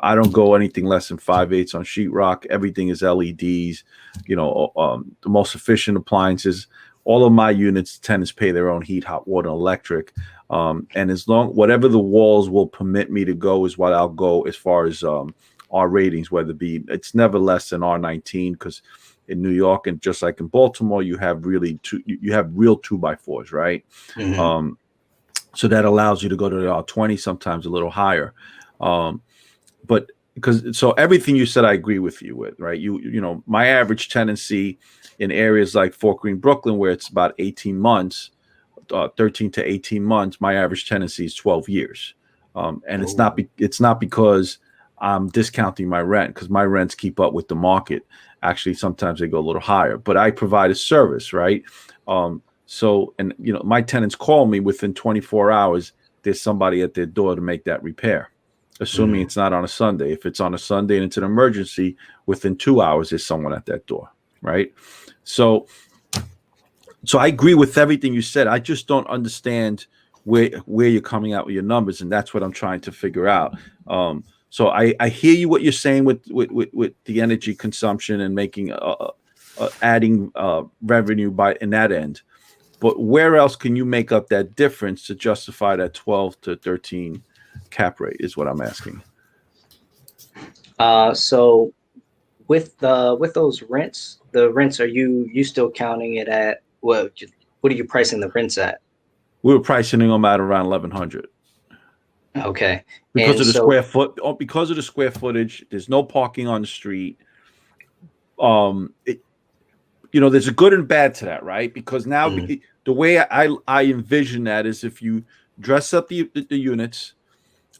G: I don't go anything less than 5/8 on sheetrock. Everything is LEDs, the most efficient appliances. All of my units, tenants pay their own heat, hot water, electric. And whatever the walls will permit me to go is what I'll go as far as our ratings, whether it's never less than R19, because in New York and just like in Baltimore, you have real 2x4s, right?
H: Mm-hmm.
G: So that allows you to go to the R20, sometimes a little higher. But so everything you said, I agree with you with, right? My average tenancy in areas like Fort Greene, Brooklyn, where it's about 18 months, 13 to 18 months, my average tenancy is 12 years. And it's not because I'm discounting my rent, because my rents keep up with the market. Actually, sometimes they go a little higher, but I provide a service, right? My tenants call me within 24 hours. There's somebody at their door to make that repair, assuming it's not on a Sunday. If it's on a Sunday and it's an emergency, within 2 hours, there's someone at that door, right? So I agree with everything you said. I just don't understand where you're coming out with your numbers, and that's what I'm trying to figure out. So I hear you what you're saying with the energy consumption and making adding revenue in that end, but where else can you make up that difference to justify that 12 to 13 cap rate is what I'm asking.
H: So with those rents, the rents, are you still counting it at what are you pricing the rents at?
G: We were pricing them at around 1,100.
H: Okay.
G: Because of the square footage, there's no parking on the street. There's a good and bad to that, right? Because now the way I envision that is if you dress up the units,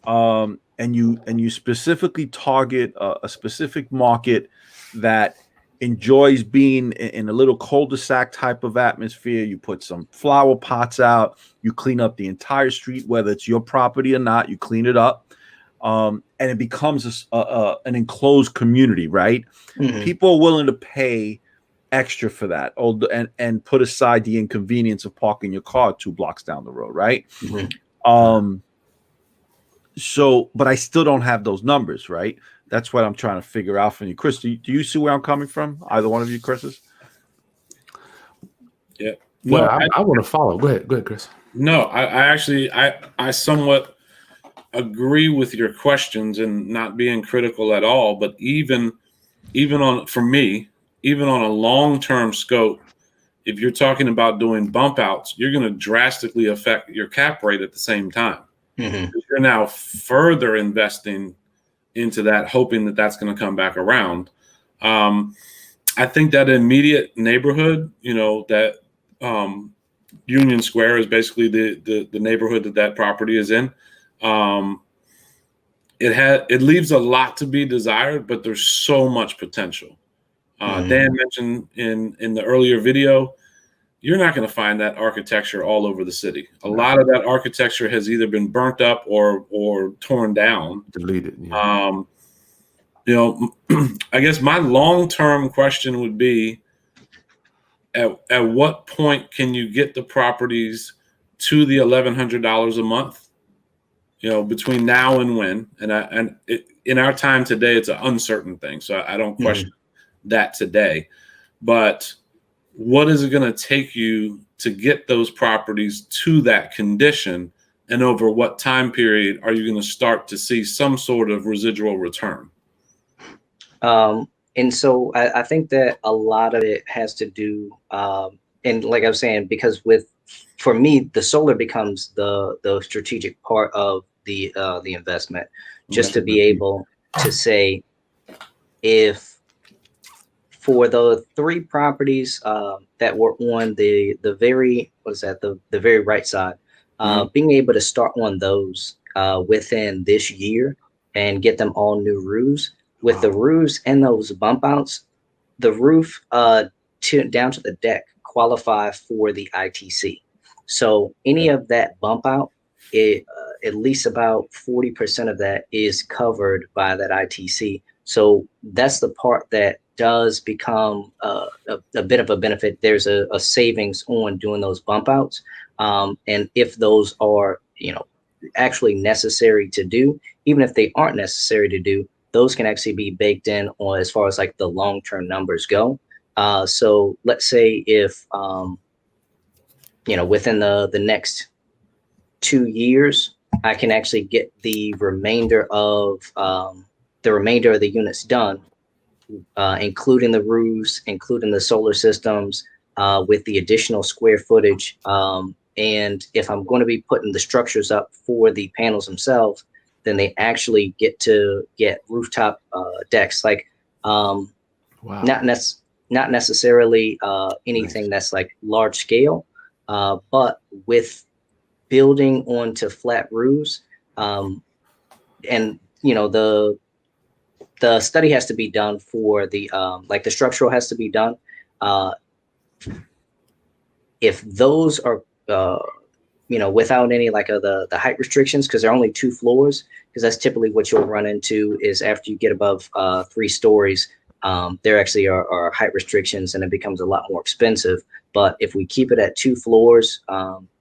G: and you specifically target a specific market that enjoys being in a little cul-de-sac type of atmosphere. You put some flower pots out, you clean up the entire street, whether it's your property or not, you clean it up. And it becomes an enclosed community, right?
H: Mhm.
G: People are willing to pay extra for that, and put aside the inconvenience of parking your car 2 blocks down the road, right?
H: Mhm.
G: So, but I still don't have those numbers, right? That's what I'm trying to figure out from you, Kris. Do you see where I'm coming from? Either one of you, Chris's?
C: Yeah.
A: Well,
C: No,
A: I want to follow. Go ahead, Kris.
C: no, I actually I somewhat agree with your questions and not being critical at all. But even on for me, even on a long-term scope, if you're talking about doing bump outs, you're going to drastically affect your cap rate at the same time.
H: Mhm.
C: You're now further investing into that, hoping that that's going to come back around. I think that immediate neighborhood, that Union Square is basically the neighborhood that property is in. It leaves a lot to be desired, but there's so much potential.
H: Mhm.
C: Dan mentioned in the earlier video, you're not going to find that architecture all over the city. A lot of that architecture has either been burnt up or torn down.
A: Deleted. Yeah.
C: I guess my long-term question would be, at what point can you get the properties to the $1,100 a month? Between now and when, in our time today, it's an uncertain thing. So I don't question that today, but what is it going to take you to get those properties to that condition? And over what time period are you going to start to see some sort of residual return?
H: And so I think that a lot of it has to do, and like I was saying, because for me, the solar becomes the strategic part of the investment, just to be able to say, if for the 3 properties that were on the very, what is that, the very right side, being able to start on those within this year and get them all new roofs. With the roofs and those bump outs, the roof down to the deck qualify for the ITC. So any of that bump out, at least about 40% of that is covered by that ITC. So that's the part that does become a bit of a benefit. There's a savings on doing those bump outs. And if those are, actually necessary to do, even if they aren't necessary to do, those can actually be baked in on as far as like the long-term numbers go. So let's say if, within the next 2 years, I can actually get the remainder of the units done, including the roofs, including the solar systems, with the additional square footage. And if I'm going to be putting the structures up for the panels themselves, then they actually get rooftop decks, like
A: Wow.
H: not necessarily anything that's like large scale, but with building onto flat roofs, and the study has to be done for the like the structural has to be done. If those are without any like the height restrictions, because there are only 2 floors, because that's typically what you'll run into is after you get above 3 stories, there actually are height restrictions and it becomes a lot more expensive. But if we keep it at 2 floors,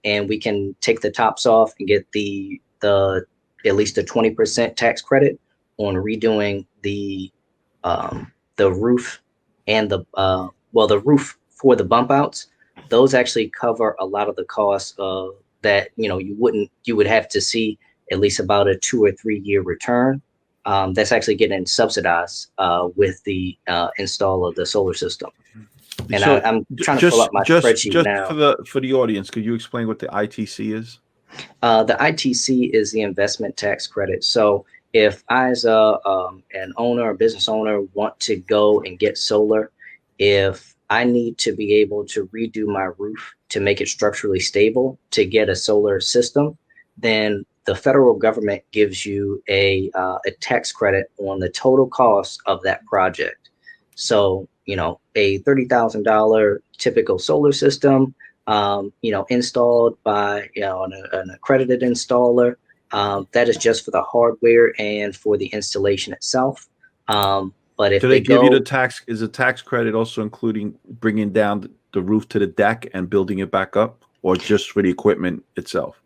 H: and we can take the tops off and get the at least a 20% tax credit on redoing the roof and the roof for the bump outs, those actually cover a lot of the costs that you would have to see at least about a 2 or 3 year return. That's actually getting subsidized with the install of the solar system. And
G: So
H: I'm trying to pull up my spreadsheet now.
G: For the audience, could you explain what the ITC is?
H: The ITC is the investment tax credit. So if I, as an owner or business owner, want to go and get solar, if I need to be able to redo my roof to make it structurally stable to get a solar system, then the federal government gives you a tax credit on the total cost of that project. So, a $30,000 typical solar system, installed by, an accredited installer, that is just for the hardware and for the installation itself. But if
G: Do
H: they
G: they give you
H: go,
G: the tax? Is the tax credit also including bringing down the roof to the deck and building it back up, or just for the equipment itself?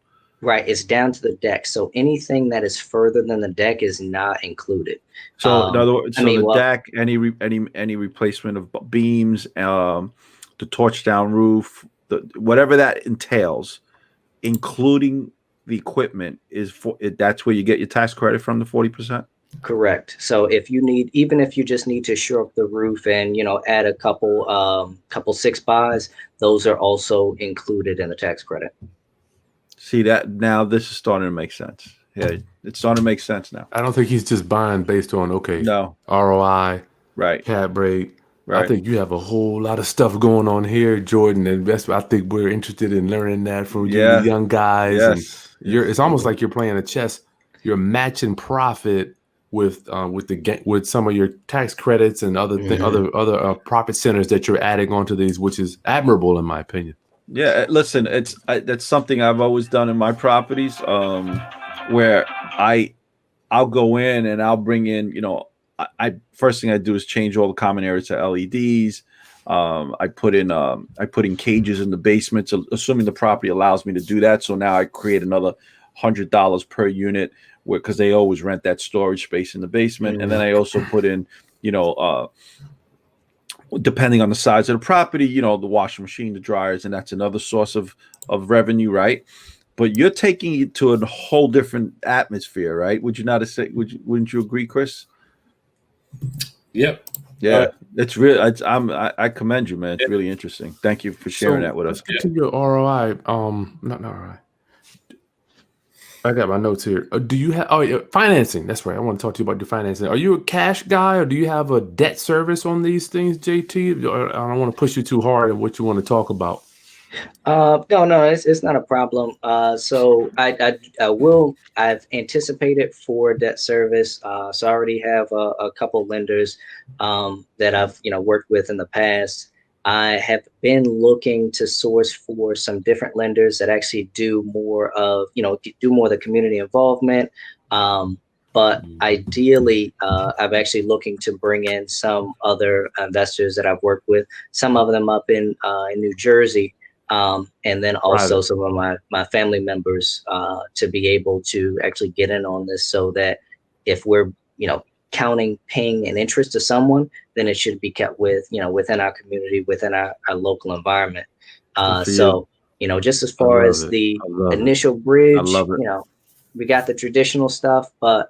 H: right, it's down to the deck. So anything that is further than the deck is not included.
G: So in other words,
H: I mean,
G: the
H: well,
G: deck, any replacement of beams, the torch down roof, whatever that entails, including the equipment, that's where you get your tax credit from, the 40%.
H: correct. So if you need, even if you just need to shore up the roof and add a couple 6x, those are also included in the tax credit.
G: See that now? This is starting to make sense. Yeah, it's starting to make sense now.
A: I don't think he's just buying based on
G: No,
A: ROI,
G: right,
A: cap rate.
G: right.
A: I think you have a whole lot of stuff going on here, Jordan, and that's I think we're interested in learning that from you, the young guys.
G: Yes,
A: And it's almost like you're playing a chess. You're matching profit with some of your tax credits and other profit centers that you're adding onto these, which is admirable in my opinion.
G: Yeah, listen, that's something I've always done in my properties, where I'll go in and I'll bring in, I first thing I do is change all the common areas to LEDs. I put in cages in the basement, so assuming the property allows me to do that. So now I create another $100 per unit, because they always rent that storage space in the basement, and then I also put in, depending on the size of the property, the washing machine, the dryers, and that's another source of revenue, right? But you're taking it to a whole different atmosphere, right? Would you not say? Wouldn't you agree, Kris?
C: Yep.
G: Yeah, it's real. I commend you, man. It's really interesting. Thank you for sharing that with us.
A: Let's get to your ROI. Not ROI. I got my notes here. Do you have financing? That's right. I want to talk to you about your financing. Are you a cash guy, or do you have a debt service on these things, JT? I don't want to push you too hard at what you want to talk about.
H: No, it's not a problem. So I've anticipated for debt service. So I already have a couple lenders that I've worked with in the past. I have been looking to source for some different lenders that actually do more of the community involvement. But ideally, I'm actually looking to bring in some other investors that I've worked with. Some of them up in New Jersey. And then also some of my family members to be able to actually get in on this, so that if we're counting paying an interest to someone, then it should be kept within our community, within our local environment. So just as far as the initial bridge, we got the traditional stuff, but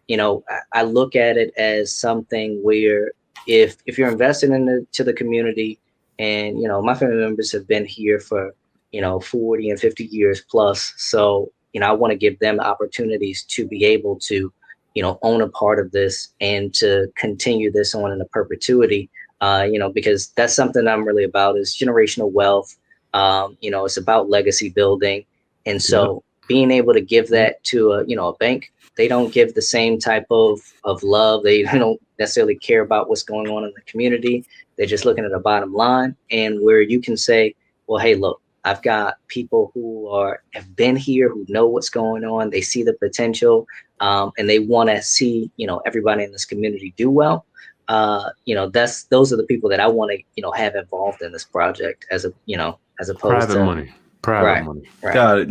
H: I look at it as something where if you're investing into the community. And, my family members have been here for, 40 and 50 years plus. So, I want to give them opportunities to be able to, own a part of this and to continue this on in a perpetuity, because that's something I'm really about, is generational wealth. It's about legacy building. And so being able to give that to a bank, they don't give the same type of love. They don't necessarily care about what's going on in the community. They're just looking at the bottom line, and where you can say, well, hey, look, I've got people who have been here, who know what's going on. They see the potential, and they want to see, everybody in this community do well. Those are the people that I want to, have involved in this project as opposed
A: private
H: to
A: money. Private money.
H: Right.
G: Got it.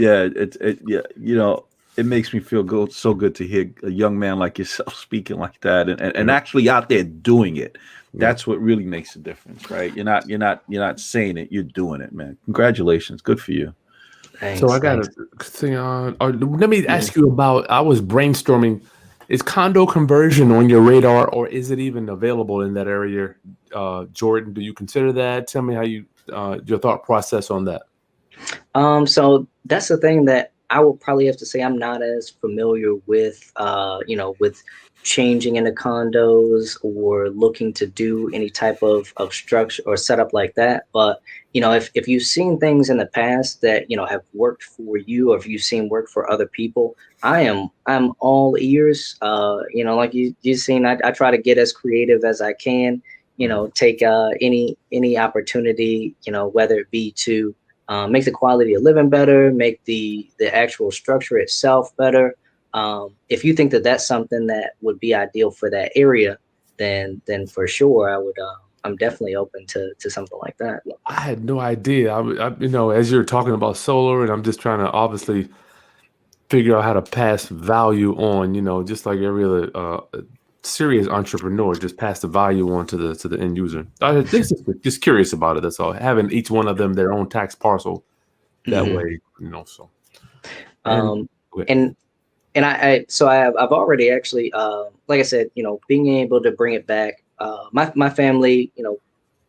G: Yeah. It makes me feel so good to hear a young man like yourself speaking like that and actually out there doing it. That's what really makes a difference, right? You're not saying it, you're doing it, man. Congratulations. Good for you.
H: Thanks,
A: So I got a thing on. Let me ask you about. I was brainstorming. Is condo conversion on your radar, or is it even available in that area? Jordan, do you consider that? Tell me how your thought process on that.
H: So that's the thing that I will probably have to say I'm not as familiar with, with changing into condos or looking to do any type of structure or setup like that. But, if you've seen things in the past that, have worked for you, or if you've seen work for other people, I'm all ears. Like you've seen, I try to get as creative as I can, take any opportunity, whether it be to make the quality of living better, make the actual structure itself better. If you think that that's something that would be ideal for that area, then for sure I would. I'm definitely open to something like that.
A: I had no idea. As you're talking about solar, and I'm just trying to obviously figure out how to pass value on, just like every other serious entrepreneur, just pass the value on to the end user. Just curious about it. That's all. Having each one of them their own tax parcel that
H: Mhm.
A: way, so. And
H: And I've already actually, like I said, being able to bring it back. My family,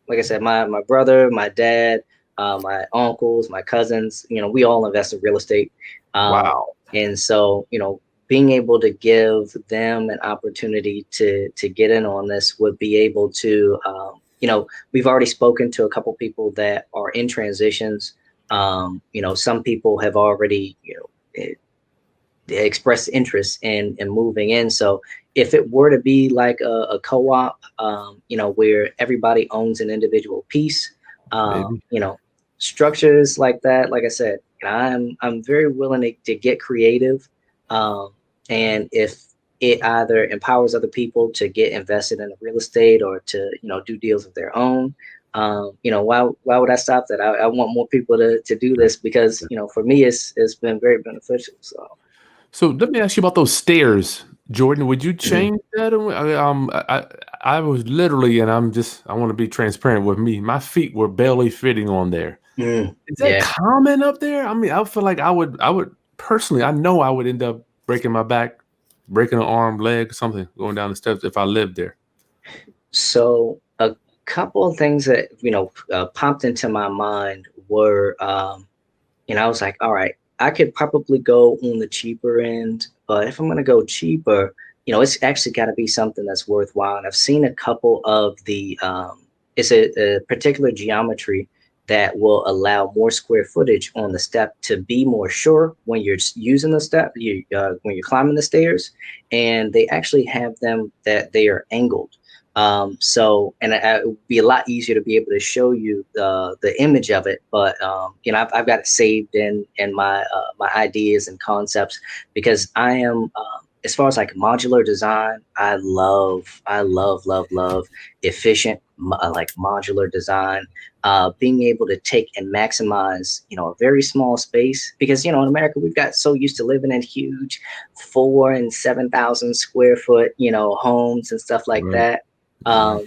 H: like I said, my brother, my dad, my uncles, my cousins, we all invest in real estate. Um,
A: wow,
H: and so, being able to give them an opportunity to get in on this would be able to, we've already spoken to a couple people that are in transitions. Some people have already, express interest in moving in. So if it were to be like a co-op, where everybody owns an individual piece,
A: maybe.
H: structures like that, like I said, I'm very willing to get creative. Um, and if it either empowers other people to get invested in real estate or to, do deals of their own, why would I stop that? I want more people to do this because, for me, it's been very beneficial.
A: So let me ask you about those stairs, Jordan. Would you
H: Mhm.
A: change that? I was literally, and I want to be transparent with me. My feet were barely fitting on there. Is that
H: Yeah.
A: common up there? I mean, I feel like I would personally, I know I would end up breaking my back, breaking an arm, leg, something going down the steps if I lived there.
H: So a couple of things that popped into my mind were, I was like, all right, I could probably go on the cheaper end, but if I'm going to go cheaper, it's actually got to be something that's worthwhile. And I've seen a couple of it's a particular geometry that will allow more square footage on the step to be more sure when you're using the step, when you're climbing the stairs, and they actually have them that they are angled. And it would be a lot easier to be able to show you the image of it. But I've got it saved in my ideas and concepts because I am as far as like modular design, I love efficient like modular design. Being able to take and maximize a very small space because in America we've got so used to living in huge 4,000 and 7,000 square foot homes and stuff like
A: Right.
H: that. Um,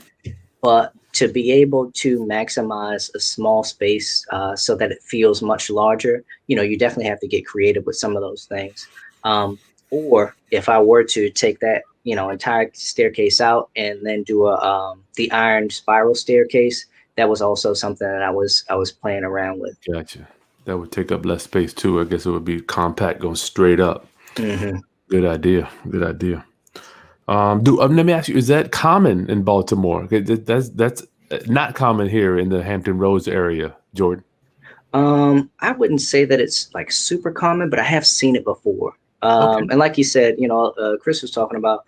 H: but to be able to maximize a small space so that it feels much larger, you definitely have to get creative with some of those things. Or if I were to take that, entire staircase out and then do the iron spiral staircase, that was also something that I was playing around with.
A: Gotcha. That would take up less space too. I guess it would be compact, going straight up.
H: Hmm.
A: Good idea. Good idea. Let me ask you: is that common in Baltimore? Okay, that's not common here in the Hampton Roads area, Jordan.
H: I wouldn't say that it's like super common, but I have seen it before.
A: Okay.
H: And like you said, Chris was talking about,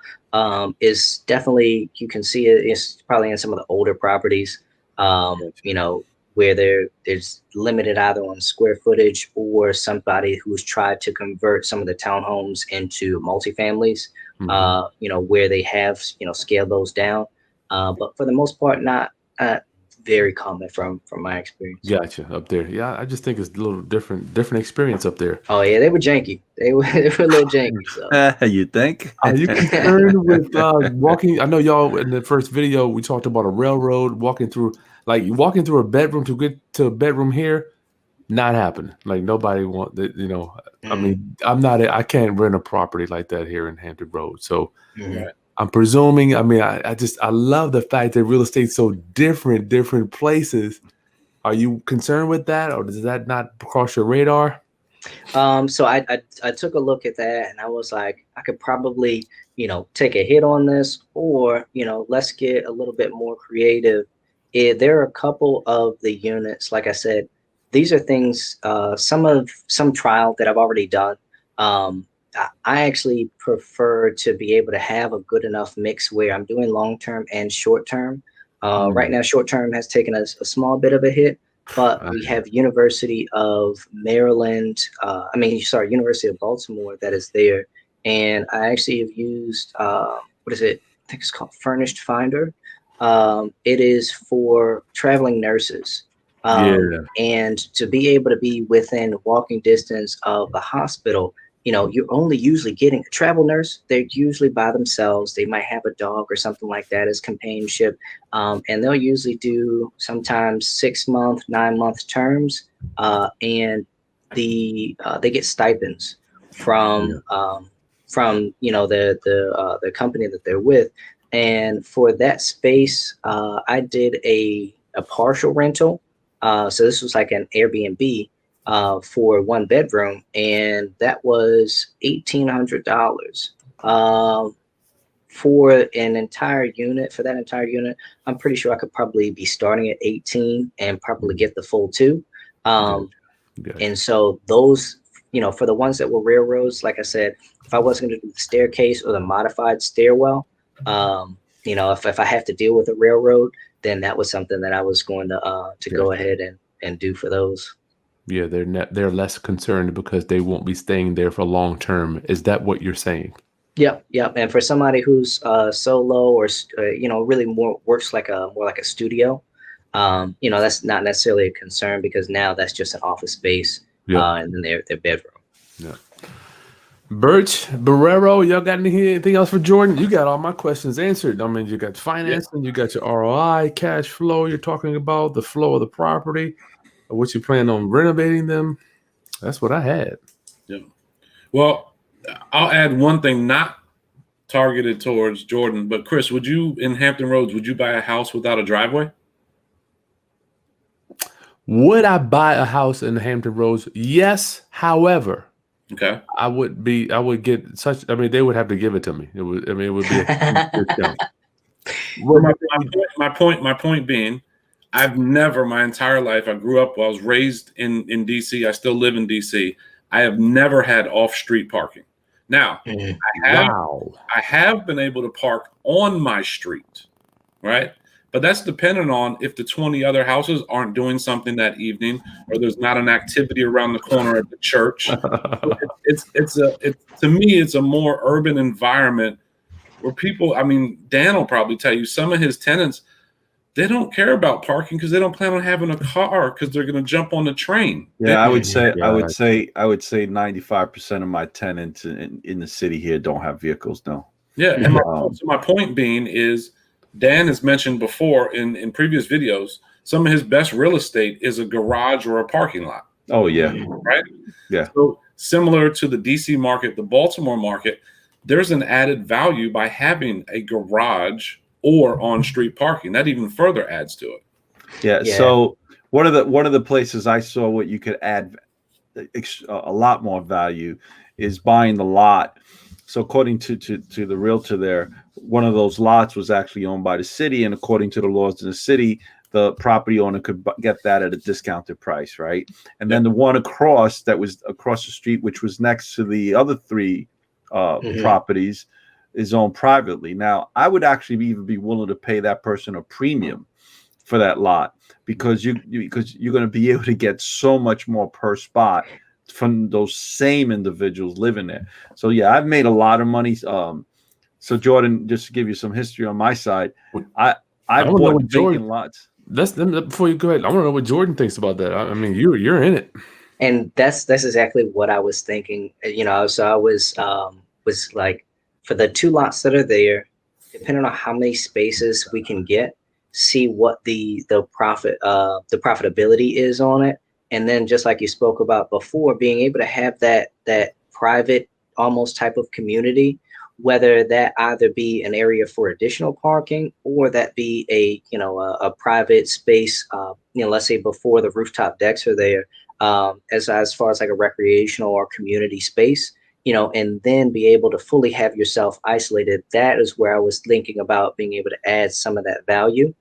H: is definitely you can see it. It's probably in some of the older properties,
A: Gotcha.
H: where there's limited either on square footage or somebody who's tried to convert some of the townhomes into multifamilies,
A: Mhm.
H: where they have scaled those down. But for the most part, not very common from my experience.
A: Gotcha. Up there, yeah. I just think it's a little different experience up there.
H: Oh yeah, they were janky. They were they were a little janky. So
G: You think?
A: Are you concerned with walking? I know y'all in the first video we talked about a railroad walking through, like walking through a bedroom to get to a bedroom here. Not happening. Like nobody want that. I
H: mm,
A: mean, I can't rent a property like that here in Hampton Road. So
H: mhm.
A: I'm presuming. I mean, I love the fact that real estate's so different places. Are you concerned with that, or does that not cross your radar?
H: So I took a look at that and I was like, I could probably, take a hit on this, or, let's get a little bit more creative. There are a couple of the units, like I said, these are things, some trial that I've already done. I actually prefer to be able to have a good enough mix where I'm doing long term and short term. Right now, short term has taken a small bit of a hit, but we have University of Maryland, University of Baltimore that is there. And I actually have used, what is it? I think it's called Furnished Finder. It is for traveling nurses. And to be able to be within walking distance of the hospital, you're only usually getting a travel nurse. They're usually by themselves. They might have a dog or something like that as companionship. And they'll usually do sometimes 6-month, 9-month terms. And they get stipends from the company that they're with. And for that space, I did a partial rental. So this was like an Airbnb for 1 bedroom, and that was $1,800 for an entire unit. For that entire unit, I'm pretty sure I could probably be starting at 18 and probably get the full 2. And so those, for the ones that were railroads, like I said, if I wasn't going to do the staircase or the modified stairwell, if I have to deal with a railroad, then that was something that I was going to go ahead and do for those.
A: Yeah, they're less concerned because they won't be staying there for long term. Is that what you're saying?
H: Yep. And for somebody who's solo or really more works more like a studio, that's not necessarily a concern because now that's just an office space, and then their bedroom.
A: Yeah. Burch, Borrero, y'all got anything else for Jordan? You got all my questions answered. I mean, you got financing, you got your ROI, cash flow. You're talking about the flow of the property, what you plan on renovating them. That's what I had.
C: Yeah. Well, I'll add one thing not targeted towards Jordan, but Kris, in Hampton Roads, would you buy a house without a driveway?
A: Would I buy a house in Hampton Roads? Yes. However,
C: okay,
A: I would get such. I mean, they would have to give it to me. It would be a discount.
C: Well, my point being, I've never my entire life. I grew up. I was raised in DC. I still live in DC. I have never had off-street parking. Now, I have been able to park on my street, right? But that's dependent on if the 20 other houses aren't doing something that evening, or there's not an activity around the corner at the church. To me, it's a more urban environment where people. I mean, Dan will probably tell you some of his tenants, they don't care about parking because they don't plan on having a car because they're going to jump on the train.
G: Yeah, I would say 95% of my tenants in the city here don't have vehicles. No.
C: Yeah, and my point being is, Dan has mentioned before in previous videos, some of his best real estate is a garage or a parking lot.
G: Oh yeah,
C: right.
G: Yeah.
C: So similar to the DC market, the Baltimore market, there's an added value by having a garage or on-street parking. That even further adds to it.
G: Yeah. So one of the places I saw what you could add a lot more value is buying the lot. So according to the realtor there, one of those lots was actually owned by the city, and according to the laws in the city, the property owner could get that at a discounted price, right? And then the one that was across the street, which was next to the other 3 properties, is owned privately. Now, I would actually even be willing to pay that person a premium for that lot because you're going to be able to get so much more per spot from those same individuals living there. So yeah, I've made a lot of money. So Jordan, just to give you some history on my side, I bought vacant lots.
A: Before you go ahead, I want to know what Jordan thinks about that. I mean, you're in it,
H: and that's exactly what I was thinking. So I was like, for the 2 lots that are there, depending on how many spaces we can get, see what the profitability is on it. And then just like you spoke about before, being able to have that private almost type of community, whether that either be an area for additional parking or that be a private space, let's say before the rooftop decks are there, as far as like a recreational or community space, and then be able to fully have yourself isolated. That is where I was thinking about being able to add some of that value,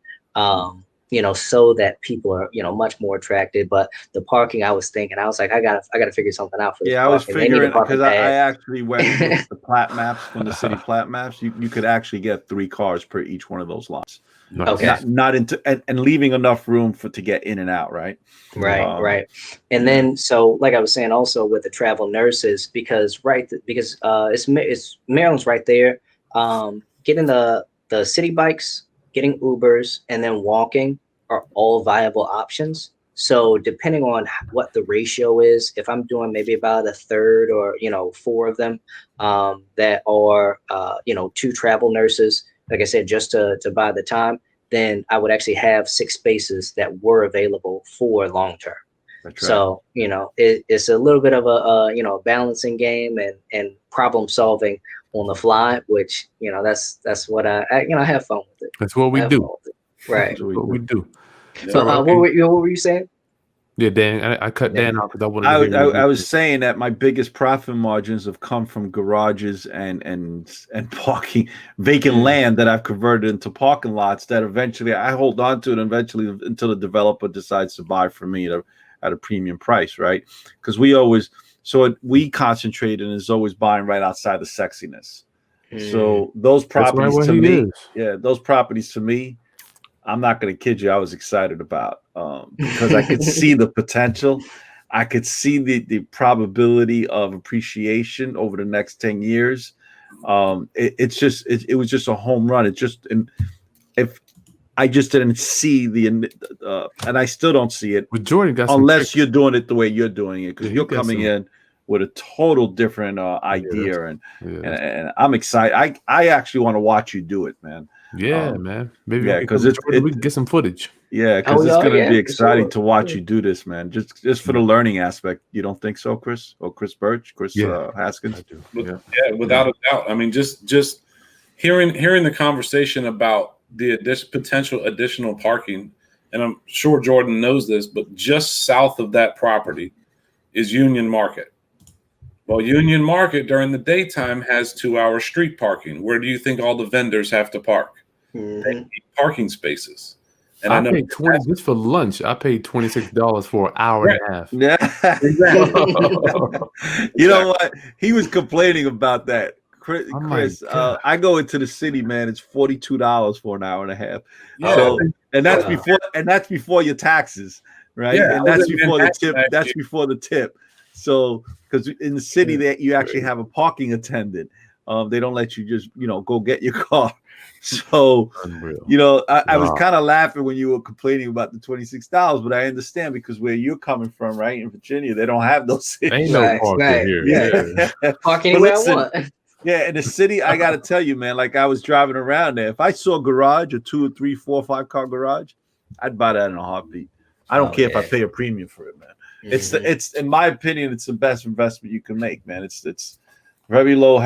H: so that people are, much more attracted. But the parking, I was like, I gotta figure something out for this
G: Yeah, I was
H: parking. They need a
G: figuring
H: parking
G: because I
H: pad.
G: actually went and looked at the plat maps from the city plat maps. You could actually get 3 cars per each one of those lots.
A: Nice.
H: Okay.
G: Not into and leaving enough room to get in and out, right?
H: Right. And then, so like I was saying, also with the travel nurses, because it's Maryland's right there. Getting the city bikes, getting Ubers, and then walking are all viable options. So depending on what the ratio is, if I'm doing maybe about a third or 4 of them, that are 2 travel nurses, like I said, just to buy the time, then I would actually have 6 spaces that were available for long term.
G: That's right.
H: So it's a little bit of a balancing game and problem solving on the fly, which that's what I have fun with it.
A: That's what we do.
H: Right.
A: That's what we do.
H: So what were you saying?
A: Yeah, Dan, I cut Dan off because I wanted to hear
G: I was saying that my biggest profit margins have come from garages and parking vacant land that I've converted into parking lots that eventually I hold on to it eventually until the developer decides to buy from me at a premium price, right? Because we concentrate and is always buying right outside the sexiness. So those properties to me, those properties to me, I'm not going to kid you, I was excited about because I could see the potential. I could see the probability of appreciation over the next 10 years. It was just a home run. If I just didn't see and I still don't see it
A: with Jordan
G: unless you're doing it the way you're doing it, because you're coming in with a total different idea and I'm excited. I actually want to watch you do it, man.
A: Yeah, man. Maybe
G: because
A: we can get some footage.
G: Yeah, because it's going to be exciting to watch you do this, man. Just for the learning aspect. You don't think so, Kris? Or Kris Burch, Haskins?
C: I do. Yeah, without a doubt. I mean, just hearing the conversation about the potential additional parking, and I'm sure Jordan knows this, but just south of that property is Union Market. Well, Union Market during the daytime has 2-hour street parking. Where do you think all the vendors have to park? They need parking spaces. And I
A: paid $20 just for lunch. I paid $26 for an hour and a half.
G: Yeah, exactly. You know what? He was complaining about that, Kris. I go into the city, man. It's $42 for an hour and a half.
C: Yeah.
G: So, and that's before your taxes, right?
C: Yeah,
G: and that's before the tip. That's before the tip. So, because in the city that you actually have a parking attendant, they don't let you just go get your car. So, I was kind of laughing when you were complaining about the $26, but I understand because where you're coming from, right, in Virginia, they don't have those cities.
A: Ain't no parking here.
H: Yeah. Park anywhere I want.
G: Yeah, in the city, I got to tell you, man, like I was driving around there. If I saw a garage, a 2 or 3, 4, 5 car garage, I'd buy that in a heartbeat. I don't care if I pay a premium for it, man. It's in my opinion, it's the best investment you can make, man. It's very low,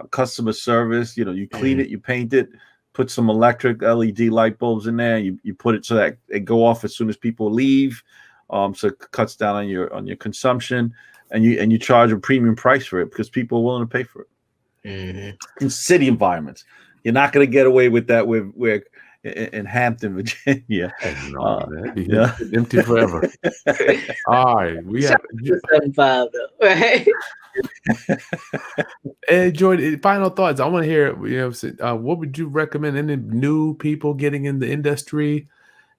G: customer service. You clean it, you paint it, put some electric LED light bulbs in there. You put it so that they go off as soon as people leave. So it cuts down on your consumption, and you charge a premium price for it because people are willing to pay for it. In city environments, you're not going to get away with that with in Hampton, Virginia.
A: Empty forever. All right, we have
H: 75 though, right?
A: Hey, Jordan, final thoughts. I want to hear. What would you recommend any new people getting in the industry?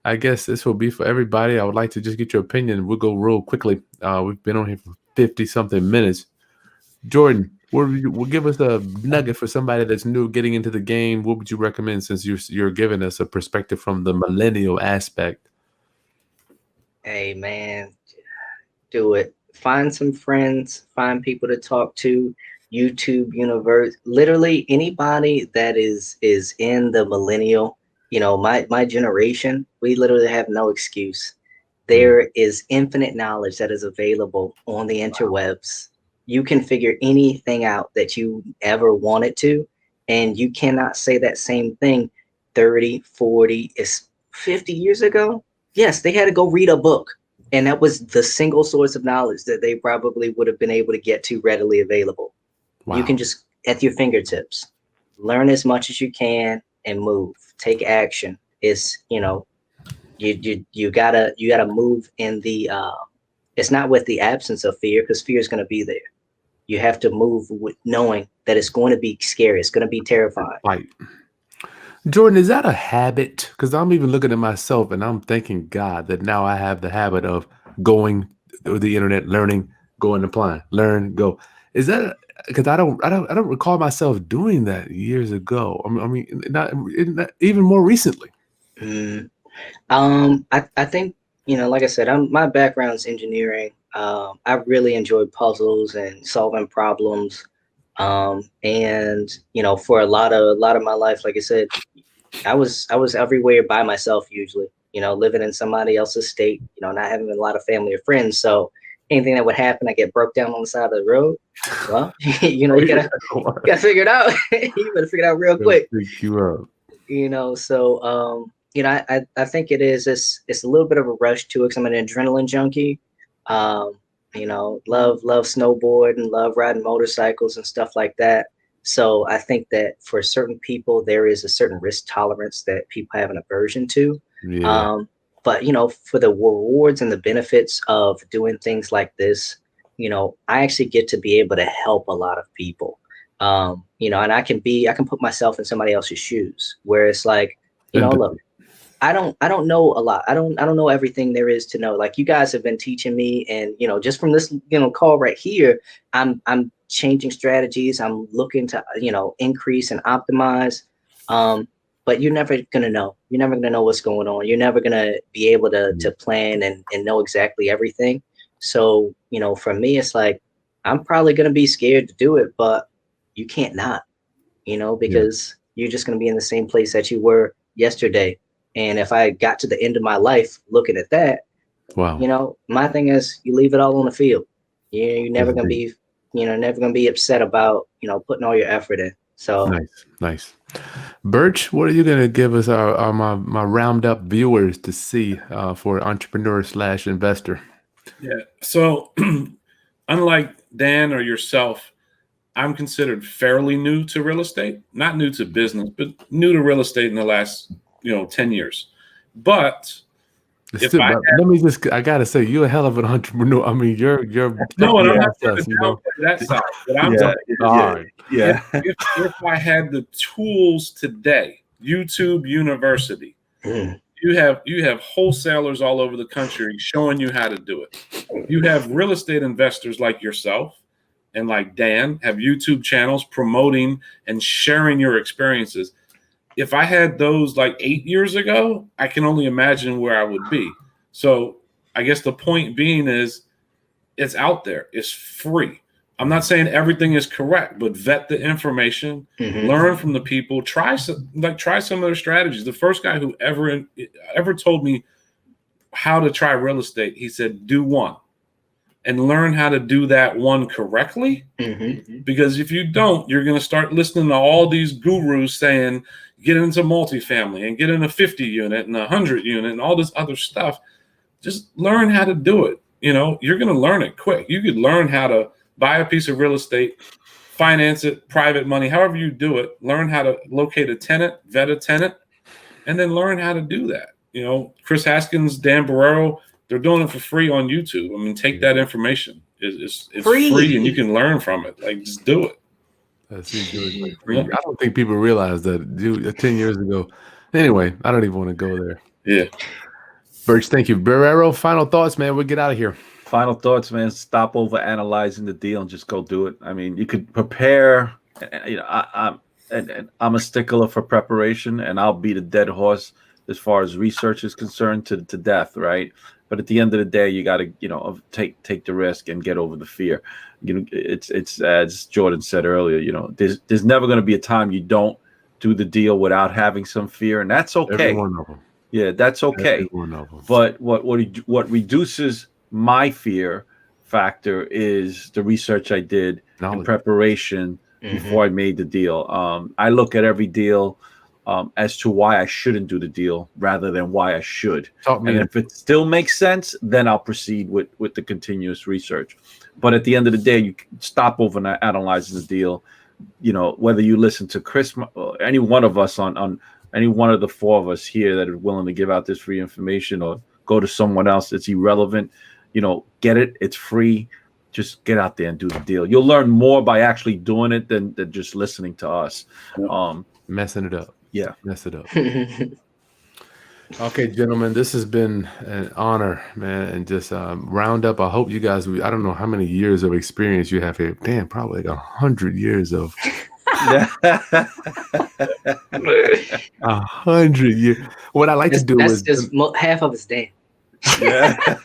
A: I guess this will be for everybody. I would like to just get your opinion. We'll go real quickly. We've been on here for 50-something minutes. Jordan, will give us a nugget for somebody that's new getting into the game. What would you recommend since you're giving us a perspective from the millennial aspect?
H: Hey, man, do it. Find some friends, find people to talk to, YouTube universe, literally anybody that is in the millennial, my generation, we literally have no excuse. There is infinite knowledge that is available on the interwebs. You can figure anything out that you ever wanted to, and you cannot say that same thing 30, 40, 50 years ago. Yes, they had to go read a book And that was the single source of knowledge that they probably would have been able to get to readily available.
A: Wow.
H: You can just at your fingertips, learn as much as you can and move, take action. It's, you know, you gotta move in the, it's not with the absence of fear, because fear is going to be there. You have to move with knowing that it's going to be scary. It's going to be terrifying.
A: Right. Jordan, is that a habit? Because I'm even looking at myself and I'm thanking God that now I have the habit of going through the internet, learning, going and applying, learn, go. Is that because I don't recall myself doing that years ago. I mean, not even more recently.
H: Mm. I think, you know, like I said, my background's engineering. I really enjoy puzzles and solving problems. And you know, for a lot of my life, like I said, I was everywhere by myself usually, you know, living in somebody else's state, you know, not having a lot of family or friends. So anything that would happen, I get broke down on the side of the road. Well, you know, you gotta figure it out. You better figure it out real quick.
A: Pick you up.
H: You know, so you know, I think it's a little bit of a rush to it, because I'm an adrenaline junkie. You know, love snowboard and love riding motorcycles and stuff like that. So I think that for certain people, there is a certain risk tolerance that people have an aversion to.
A: Yeah.
H: But, you know, for the rewards and the benefits of doing things like this, you know, I actually get to be able to help a lot of people. You know, and I can put myself in somebody else's shoes, where it's like, you know, look, I don't know a lot. I don't know everything there is to know. Like, you guys have been teaching me, and, you know, just from this, you know, call right here, I'm changing strategies. I'm looking to, you know, increase and optimize. But you're never gonna know. You're never gonna know what's going on. You're never gonna be able to plan and know exactly everything. So, you know, for me, it's like, I'm probably gonna be scared to do it, but you can't not, you know, because you're just gonna be in the same place that you were yesterday. And if I got to the end of my life looking at that,
A: Wow.
H: you know, my thing is, you leave it all on the field. You're never gonna be, you know, never gonna be upset about, you know, putting all your effort in. So
A: Nice. Burch, what are you gonna give us my round up viewers to see for entrepreneur/investor?
C: Yeah. So unlike Dan or yourself, I'm considered fairly new to real estate, not new to business, but new to real estate in the last, 10 years. But
A: I gotta say, you're a hell of an entrepreneur. I mean, you're
C: no, and I'm not
A: process,
C: trying to downplay that side. But I'm if I had the tools today, YouTube University, you have wholesalers all over the country showing you how to do it. You have real estate investors like yourself and like Dan have YouTube channels promoting and sharing your experiences. If I had those like 8 years ago, I can only imagine where I would be. So I guess the point being is, it's out there. It's free. I'm not saying everything is correct, but vet the information, learn from the people, try some of their strategies. The first guy who ever told me how to try real estate, he said, do one and learn how to do that one correctly. Because if you don't, you're going to start listening to all these gurus saying, get into multifamily and get in a 50 unit and a 100 unit and all this other stuff. Just learn how to do it. You know, you're going to learn it quick. You could learn how to buy a piece of real estate, finance it, private money, however you do it, learn how to locate a tenant, vet a tenant, and then learn how to do that. You know, Kris Haskins, Dan Borrero, they're doing it for free on YouTube. I mean, take that information. It's free and you can learn from it. Like, just do it.
A: I don't think people realize that 10 years ago. Anyway, I don't even want to go there.
C: Yeah.
A: Burch, thank you. Borrero, final thoughts, man. We'll get out of here.
G: Final thoughts, man. Stop over analyzing the deal and just go do it. I mean, you could prepare. You know, I'm a stickler for preparation, and I'll beat a dead horse as far as research is concerned to death, right? But at the end of the day, you got to, you know, take the risk and get over the fear. You know, it's as Jordan said earlier. You know, there's never going to be a time you don't do the deal without having some fear, and that's okay.
A: Every one of them.
G: Yeah, that's okay.
A: Every one of them.
G: But what reduces my fear factor is the research I did in preparation before I made the deal. I look at every deal as to why I shouldn't do the deal rather than why I should.
A: Talk me
G: And
A: in.
G: if it still makes sense, then I'll proceed with the continuous research. But at the end of the day, you stop over analyzing the deal. You know, whether you listen to Kris or any one of us on any one of the four of us here that are willing to give out this free information, or go to someone else that's irrelevant, you know, get it. It's free. Just get out there and do the deal. You'll learn more by actually doing it than just listening to us.
A: Messing it up.
G: Yeah.
A: Mess it up. Okay, gentlemen, this has been an honor, man. And just round up. I hope you guys, I don't know how many years of experience you have here. Damn, probably like 100 years of 100 years. What I like to do is
H: just half of it's dead.
G: Yeah.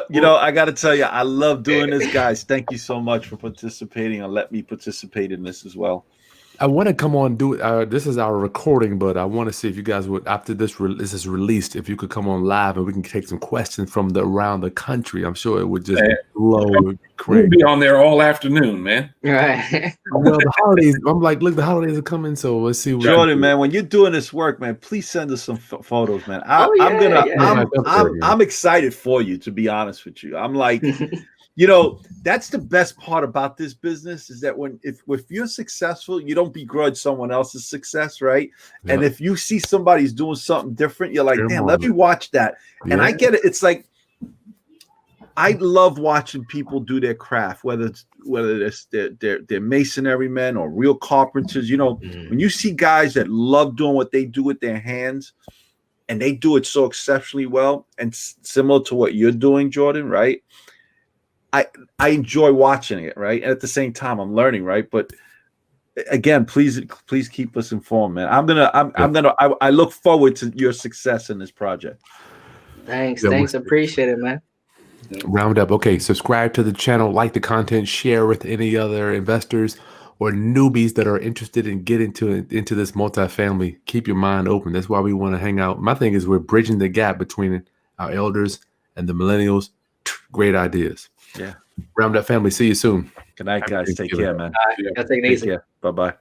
G: You know, I got to tell you, I love doing this, guys. Thank you so much for participating and let me participate in this as well.
A: I want to come on and do it. This is our recording, but I want to see if you guys would, after this is released, if you could come on live and we can take some questions from around the country. I'm sure it would just blow crazy.
C: We'll be on there all afternoon, man.
H: Right.
A: Well, the holidays. I'm like, look, the holidays are coming, so let's see.
G: Jordan, man, when you're doing this work, man, please send us some photos, man. I'm excited for you, to be honest with you. I'm like, you know, that's the best part about this business is that if you're successful, you don't begrudge someone else's success, right? Yeah. And if you see somebody's doing something different, you're like, damn, let me watch that. Yeah. And I get it. It's like, I love watching people do their craft, whether it's they're masonry men or real carpenters. You know, when you see guys that love doing what they do with their hands, and they do it so exceptionally well, and similar to what you're doing, Jordan, right? I enjoy watching it, right? And at the same time, I'm learning, right? But again, please keep us informed, man. I look forward to your success in this project.
H: Thanks. Appreciate it, man.
A: Round up. Okay, subscribe to the channel, like the content, share with any other investors or newbies that are interested in getting into this multifamily. Keep your mind open. That's why we want to hang out. My thing is we're bridging the gap between our elders and the millennials. Great ideas.
G: Yeah.
A: Round up family. See you soon.
G: Good night, guys. Take care, man.
H: Take it easy.
G: Bye-bye.